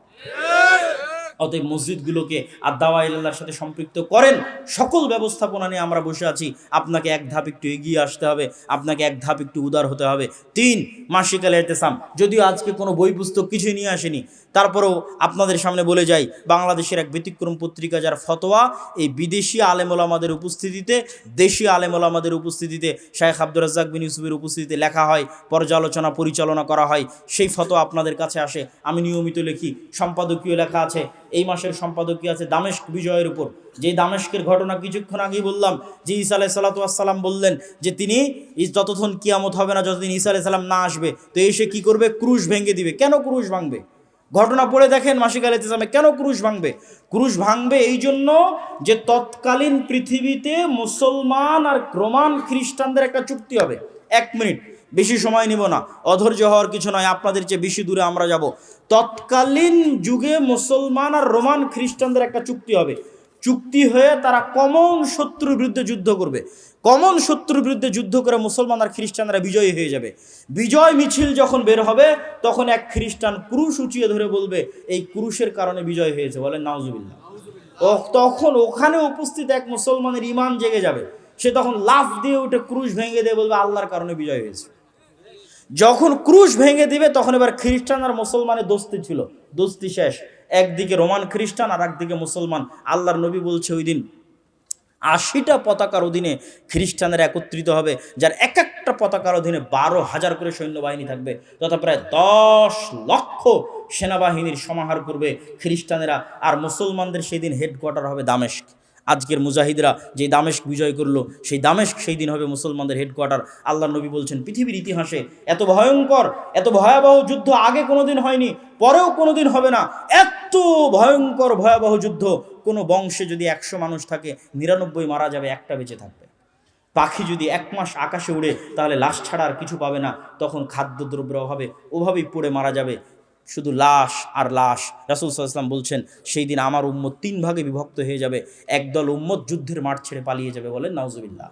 অতএব মসজিদগুলোকে আর দাওয়া ইলাল্লাহর সাথে সম্পৃক্ত করেন। সকল ব্যবস্থাপনা নিয়ে আমরা বসে আছি। আপনাকে এক ধাপ একটু এগিয়ে আসতে হবে, আপনাকে এক ধাপ একটু উদার হতে হবে। 3, মাসিক আল ইতিসাম। যদিও আজকে কোনো বই পুস্তক কিছুই নিয়ে আসেনি, তারপরেও আপনাদের সামনে বলে যাই, বাংলাদেশের এক ব্যতিক্রম পত্রিকা যার ফতোয়া এই বিদেশি আলেম ওলামাদের উপস্থিতিতে, দেশি আলেম ওলামাদের উপস্থিতিতে, শায়েখ আব্দুর রাজ্জাক বিন ইউসুফের উপস্থিতিতে লেখা হয়, পর্যালোচনা পরিচালনা করা হয়, সেই ফতোয়া আপনাদের কাছে আসে। আমি নিয়মিত লিখি, সম্পাদকীয় লেখা আছে। এই মাসের সম্পাদকীয় আছে দামেস্ক বিজয়ের উপর, যে দামেস্কের ঘটনা কিছুক্ষণ আগেই বললাম, যে ঈসা আলাইহিস সালাতু ওয়াস সালাম বললেন যে তিনি যতক্ষণ কিয়ামত হবে না, যতদিন ঈসা আলাইহিস সালাম না আসবে, তো এসে কি করবে? ক্রুশ ভেঙে দিবে। কেন ক্রুশ ভাঙবে? ঘটনা পড়ে দেখেন মাসিক আল ইতিসামে। কেন ক্রুশ ভাঙবে? ক্রুশ ভাঙবে এই জন্য যে তৎকালীন পৃথিবীতে মুসলমান আর রোমান খ্রিস্টানদের একটা চুক্তি হবে। 1 মিনিট, বেশি সময় নিব না, অধৈর্য হওয়ার কিছু নয়, আপনাদের চেয়ে বেশি দূরে আমরা যাব। তৎকালীন যুগে মুসলমান আর রোমান খ্রিস্টানদের একটা চুক্তি হবে, চুক্তি হয়ে তারা কমন শত্রুর বিরুদ্ধে যুদ্ধ করবে। কমন শত্রুর বিরুদ্ধে যুদ্ধ করে মুসলমান আর খ্রিস্টানরা বিজয়ী হয়ে যাবে। বিজয় মিছিল যখন বের হবে তখন এক খ্রিস্টান ক্রুশ উঁচিয়ে ধরে বলবে এই ক্রুশের কারণে বিজয় হয়েছে, বলেন নাউজুবিল্লাহ। তখন ওখানে উপস্থিত এক মুসলমানের ঈমান জেগে যাবে, সে তখন লাফ দিয়ে উঠে ক্রুশ ভেঙে দিয়ে বলবে আল্লাহর কারণে বিজয় হয়েছে। যখন ক্রুশ ভেঙে দিবে তখন এবার খ্রিস্টান আর মুসলমানের দোস্তি ছিল, দোস্তি শেষ। একদিকে রোমান খ্রিস্টান আর একদিকে মুসলমান। আল্লাহর নবী বলছে ওই দিন 80টা পতাকার অধীনে খ্রিস্টানেরা একত্রিত হবে, যার এক একটা পতাকার অধীনে 12,000 করে সৈন্যবাহিনী থাকবে, তথা প্রায় 10 লক্ষ সেনাবাহিনীর সমাহার করবে খ্রিস্টানেরা। আর মুসলমানদের সেই দিন হেডকোয়ার্টার হবে দামেস্ক। আজকের মুজাহিদরা যে দামেস্ক বিজয় করলো, সেই দামেস্ক সেই দিন হবে মুসলমানদের হেডকোয়ার্টার। আল্লাহ নবী বলছেন পৃথিবীর ইতিহাসে এত ভয়ঙ্কর, এত ভয়াবহ যুদ্ধ আগে কোনোদিন হয়নি, পরেও কোনোদিন হবে না। এত ভয়ঙ্কর ভয়াবহ যুদ্ধ, কোনো বংশে যদি 100 মানুষ থাকে 99 মারা যাবে, একটা বেঁচে থাকবে। পাখি যদি 1 মাস আকাশে উড়ে তাহলে লাশ ছাড়া আর কিছু পাবে না, তখন খাদ্যদ্রব্যের অভাবে ওভাবেই পড়ে মারা যাবে, শুধু লাশ আর লাশ। রাসূল সাল্লাল্লাহু আলাইহি ওয়াসাল্লাম বলছেন সেই দিন আমার উম্মত 3 ভাগে বিভক্ত হয়ে যাবে। একদল উম্মত যুদ্ধের মাঠ ছেড়ে পালিয়ে যাবে, বলেন নাউজুবিল্লাহ।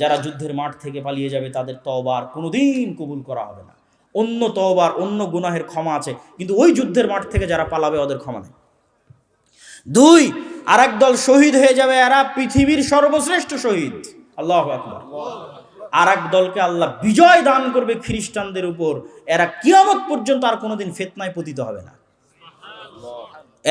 যারা যুদ্ধের মাঠ থেকে পালিয়ে যাবে তাদের তওবা আর কোনোদিন কবুল করা হবে না। অন্য তওবার অন্য গুনাহের ক্ষমা আছে, কিন্তু ওই যুদ্ধের মাঠ থেকে যারা পালাবে ওদের ক্ষমা নেই। 2, আর এক দল শহীদ হয়ে যাবে, এরা পৃথিবীর সর্বশ্রেষ্ঠ শহীদ, আল্লাহু আকবার। আর এক দলকে আল্লাহ বিজয় দান করবে খ্রিস্টানদের উপর, এরা কিয়ামত পর্যন্ত আর কোনোদিন ফিতনায় পতিত হবে না।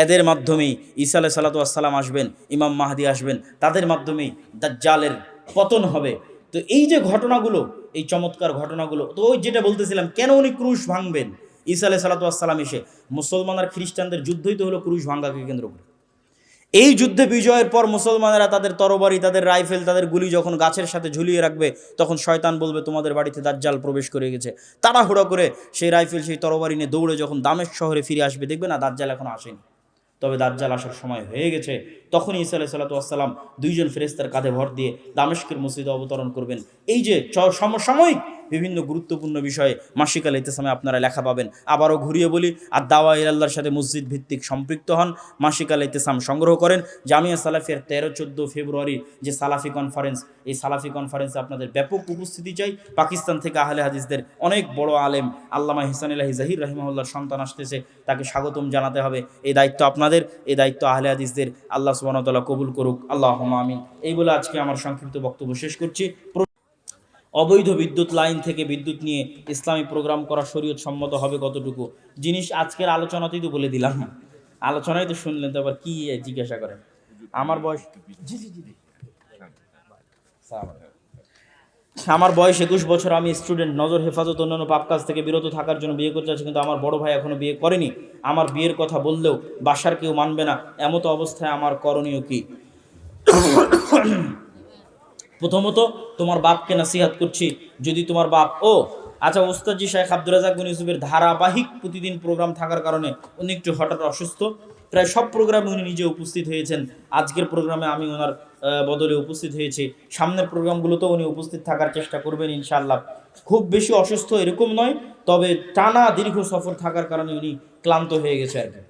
এদের মাধ্যমেই ঈসা আলাইহিস সালাতু ওয়াস সালাম আসবেন, ইমাম মাহদি আসবেন, তাদের মাধ্যমেই দাজ্জালের পতন হবে। তো এই যে ঘটনাগুলো, এই চমৎকার ঘটনাগুলো, তো ওই যেটা বলতেছিলাম, কেন উনি ক্রুশ ভাঙবেন? ঈসা আলাইহিস সালাতু ওয়াস সালাম এসে, মুসলমান আর খ্রিস্টানদের যুদ্ধই তো হলো ক্রুশ ভাঙাকে কেন্দ্র করে। এই যুদ্ধে বিজয়ের পর মুসলমানেরা তাদের তরবারি, তাদের রাইফেল, তাদের গুলি যখন গাছের সাথে ঝুলিয়ে রাখবে, তখন শয়তান বলবে তোমাদের বাড়িতে দাজ্জাল প্রবেশ করে গেছে। তাড়াহুড়ো করে সেই রাইফেল, সেই তরবারি নিয়ে দৌড়ে যখন দামেস্ক শহরে ফিরে আসবে, দেখবে না দাজ্জাল এখন আসেনি, তবে দাজ্জাল আসার সময় হয়ে গেছে। তখনই ঈসা আলাইহিস সালাতু ওয়াস সালাম 2 জন ফেরেশতার কাঁধে ভর দিয়ে দামেস্কের মসজিদে অবতরণ করবেন। এই যে সমসাময়িক বিভিন্ন গুরুত্বপূর্ণ বিষয়ে মাসিক আল ইতিসামে আপনারা লেখা পাবেন। আবারও ঘুরিয়ে বলি, আর দাওয়া ইলাল্লাহর সাথে মসজিদ ভিত্তিক সম্পৃক্ত হন, মাসিক আল ইতিসাম সংগ্রহ করেন। জামিয়া সালাফিয়ার 13-14 ফেব্রুয়ারি যে সালাফি কনফারেন্স, এই সালাফি কনফারেন্সে আপনাদের ব্যাপক উপস্থিতি চাই। পাকিস্তান থেকে আহলে হাদিসদের অনেক বড় আলেম আল্লামা ইহসানুল্লাহ জাহির রাহিমাহুল্লাহর সন্তান আসতেছে, তাকে স্বাগতম জানাতে হবে। এই দায়িত্ব আপনাদের, এই দায়িত্ব আহলে হাদিসদের। আল্লাহ সুবহানাহু ওয়া তাআলা কবুল করুক, আল্লাহুম্মা আমিন। এই বলে আজকে আমার সংক্ষিপ্ত বক্তব্য শেষ করছি। অবৈধ বিদ্যুৎ লাইন থেকে বিদ্যুৎ নিয়ে ইসলামী প্রোগ্রাম করা শরীয়ত সম্মত হবে কতটুকু, জিনিস আজকের আলোচনাতেই তো বলে দিলাম, আলোচনায় তো শুনলেন, তো আবার কি জিজ্ঞাসা করেন? আমার বয়স আমার বয়স 21 বছর, আমি স্টুডেন্ট, নজর হেফাজত অন্যান্য পাপ কাজ থেকে বিরত থাকার জন্য বিয়ে করতে চাচ্ছি, কিন্তু আমার বড় ভাই এখনো বিয়ে করেনি। আমার বিয়ের কথা বললেও বাসার কেউ মানবে না, এমতো অবস্থায় আমার করণীয় কি? প্রথমত তোমার বাপকে নাসিহাত করছি, যদি তোমার বাপ আচ্ছা, ওস্তাদজি শেখ আব্দুর রাজ্জাক বিন ইউসুফের ধারাবাহিক প্রতিদিন প্রোগ্রাম থাকার কারণে উনি একটু হঠাৎ অসুস্থ, প্রায় সব প্রোগ্রামে উনি নিজে উপস্থিত হয়েছেন। আজকের প্রোগ্রামে আমি ওনার বদলে উপস্থিত হয়েছি, সামনের প্রোগ্রামগুলোতেও উনি উপস্থিত থাকার চেষ্টা করবেন ইনশাআল্লাহ। খুব বেশি অসুস্থ এরকম নয়, তবে টানা দীর্ঘ সফর থাকার কারণে উনি ক্লান্ত হয়ে গেছে আর কি।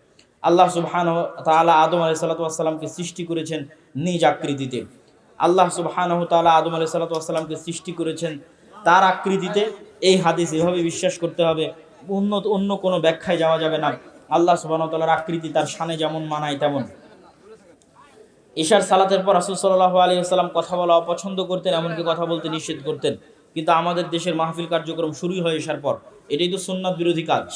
আল্লাহ সুবহানাহু ওয়া তাআলা আদম আলাইহিস সালাতু ওয়াস সালামকে সৃষ্টি করেছেন নিজ আকৃতিতে। আল্লাহ সুবহানাহু ওয়া তাআলা আদম আলাইহিস সালাতু ওয়াস সালামকে সৃষ্টি করেছেন তার আকৃতিতে। এই হাদিস এভাবে বিশ্বাস করতে হবে, অন্য কোনো ব্যাখ্যায় যাওয়া যাবে না। আল্লাহ সুবহানাহু ওয়া তাআলার আকৃতি তার শানে যেমন মানায় তেমন। ইশার সালাতের পর রাসূল সাল্লাল্লাহু আলাইহি ওয়াসাল্লাম কথা বলা অপছন্দ করতেন, এমনকি কথা বলতে নিষেধ করতেন। কিন্তু আমাদের দেশের মাহফিল কার্যক্রম শুরুই হয় ইশার পর। এটাই তো সুন্নাত বিরোধী কাজ।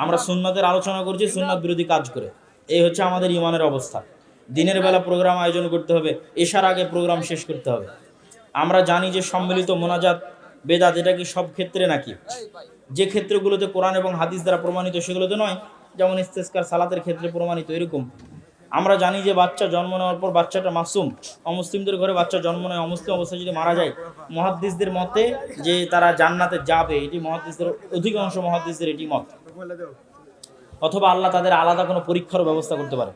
আমরা সুন্নাতের আলোচনা করছি সুন্নাত বিরোধী কাজ করে। এই হচ্ছে আমাদের ইমানের অবস্থা। দিনের বেলা প্রোগ্রাম আয়োজন করতে হবে, এশার আগে প্রোগ্রাম শেষ করতে হবে। আমরা জানি যে সম্মিলিত মোনাজাত বেদাত, এটা কি সব ক্ষেত্রে নাকি? যে ক্ষেত্রগুলোতে কোরআন এবং হাদিস দ্বারা প্রমাণিত সেগুলোতে নয়, যেমন ইস্তেসকার সালাতের ক্ষেত্রে প্রমাণিত এরকম। আমরা জানি যে বাচ্চা জন্ম নেওয়ার পর বাচ্চাটা মাসুম, অমুসলিমদের ঘরে বাচ্চা জন্ম নেয়, অমুসলিম অবস্থায় যদি মারা যায়, মুহাদ্দিসদের মতে যে তারা জান্নাতে যাবে, এটি মুহাদ্দিসদের অধিকাংশ মুহাদ্দিসদের এটি মত। অথবা আল্লাহ তাদের আলাদা কোনো পরীক্ষার ব্যবস্থা করতে পারে।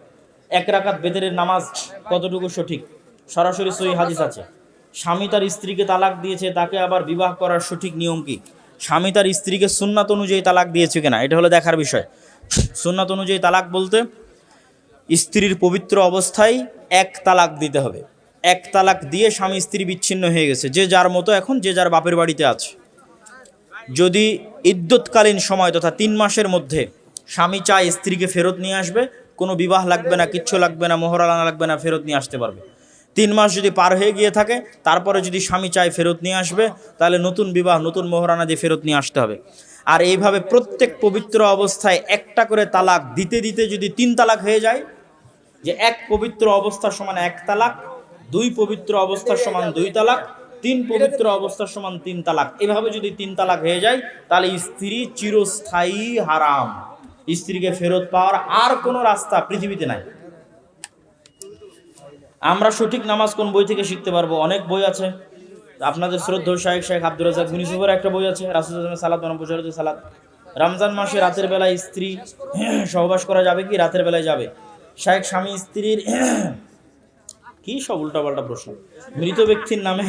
1 রাকাত বেতেরের নামাজ কতটুকু সঠিক? সরাসরি সহিহ হাদিস আছে। স্বামী তার স্ত্রীকে তালাক দিয়েছে, তাকে আবার বিবাহ করার সঠিক নিয়ম কি? স্বামী তার স্ত্রীকে সুন্নাত অনুযায়ী তালাক দিয়েছে কিনা, এটা হলো দেখার বিষয়। সুন্নাত অনুযায়ী তালাক বলতে স্ত্রীর পবিত্র অবস্থায় এক তালাক দিতে হবে। এক তালাক দিয়ে স্বামী স্ত্রী বিচ্ছিন্ন হয়ে গেছে, যে যার মতো এখন যে যার বাপের বাড়িতে আছে। যদি ইদ্যৎকালীন সময় তথা 3 মাসের মধ্যে স্বামী চায় স্ত্রীকে ফেরত নিয়ে আসবে, কোনো বিবাহ লাগবে না, কিচ্ছু লাগবে না, মোহরানা লাগবে না, ফেরত নিয়ে আসতে পারবে। 3 মাস যদি পার হয়ে গিয়ে থাকে, তারপরে যদি স্বামী চায় ফেরত নিয়ে আসবে, তাহলে নতুন বিবাহ, নতুন মোহরানা দিয়ে ফেরত নিয়ে আসতে হবে। আর এইভাবে প্রত্যেক পবিত্র অবস্থায় একটা করে তালাক দিতে দিতে যদি 3 তালাক হয়ে যায়, যে 1 পবিত্র অবস্থার সমান 1 তালাক, 2 পবিত্র অবস্থার সমান 2 তালাক, 3 পবিত্র অবস্থার সমান 3 তালাক, এভাবে যদি 3 তালাক হয়ে যায়, তাহলে স্ত্রী চিরস্থায়ী হারাম। স্ত্রীকে ফেরত পাওয়ার আর কোনো রাস্তা পৃথিবীতে নাই। আমরা সঠিক নামাজ কোন বই থেকে শিখতে পারবো? অনেক বই আছে। আপনাদের শ্রদ্ধেয় শাইখ শেখ আব্দুর রাজ্জাক বিন ইউসুফের একটা বই আছে, রাসূলুল্লাহ সালাত বনাম প্রচারিত সালাত। রমজান মাসে রাতের বেলায় স্ত্রী সহবাস করা যাবে কি? রাতের বেলায় যাবে। শাইখ স্বামী স্ত্রীর কি সব উল্টাপাল্টা প্রশ্ন। মৃত ব্যক্তির নামে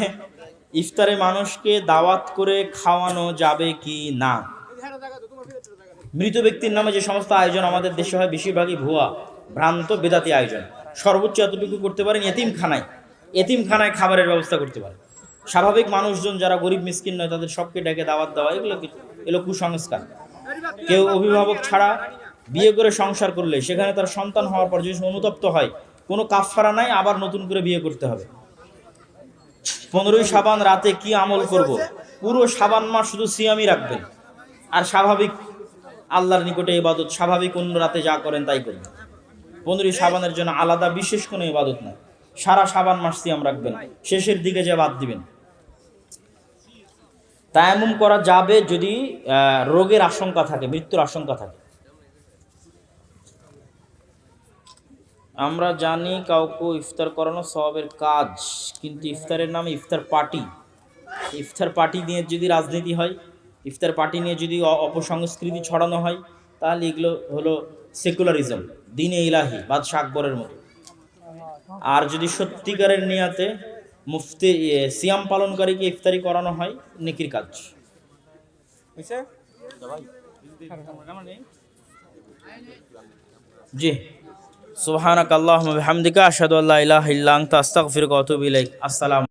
ইফতারে মানুষকে দাওয়াত করে খাওয়ানো যাবে কি না? মৃত ব্যক্তির নামে যে সমস্ত আয়োজন আমাদের দেশে হয়, বেশিরভাগই ভুয়া, ভ্রান্ত, বেদাতি আয়োজন। সর্বোচ্চ এতটুকু করতে পারেন, এতিমখানায় খাবারের ব্যবস্থা করতে পারেন। স্বাভাবিক মানুষজন যারা গরিব মিসকিন নয়, তাদের সবকে ডেকে দাওয়াত দেওয়া, এগুলো কুসংস্কার। কেউ অভিভাবক ছাড়া বিয়ে করে সংসার করলে সেখানে তার সন্তান হওয়ার পর যদি অনুতপ্ত হয়, কোনো কাফফারা নাই, আবার নতুন করে বিয়ে করতে হবে। 15ই শাবান রাতে কি আমল করব? পুরো শাবান মাস শুধু সিয়ামই রাখবেন, আর স্বাভাবিক আল্লাহর নিকটে ইবাদত, স্বাভাবিক অন্য রাতে যা করেন তাই করবেন। 15ই শাবানের জন্য আলাদা বিশেষ কোনো ইবাদত নাই। সারা শাবান মাস সিয়াম রাখবেন, শেষের দিকে যে বাদ দিবেন। তায়াম্মুম করা যাবে যদি রোগের আশঙ্কা থাকে, মৃত্যুর আশঙ্কা থাকে। আমরা জানি কাউকে ইফতার করানো সওয়াবের কাজ, কিন্তু ইফতারের নামে ইফতার পার্টি নিয়ে যদি রাজনীতি হয়, ইফতার পার্টি নিয়ে যদি অপসংস্কৃতি ছড়ানো হয়, তাহলে এগুলো হলো সেকুলারিজম, দ্বীনে ইলাহি, বাদশাহ আকবরের মতো। আর যদি সত্যিকারের নিয়াতে মুফতি সিয়াম পালনকারীকে ইফতারি করানো হয়, নেকির কাজ। জি, সুবহানাকাল্লাহুম্মা ওয়া বিহামদিকা আশহাদু আল্লা ইলাহা ইল্লা আনতা আস্তাগফিরুকা ওয়া আতুবু ইলাইক। আসসালাম।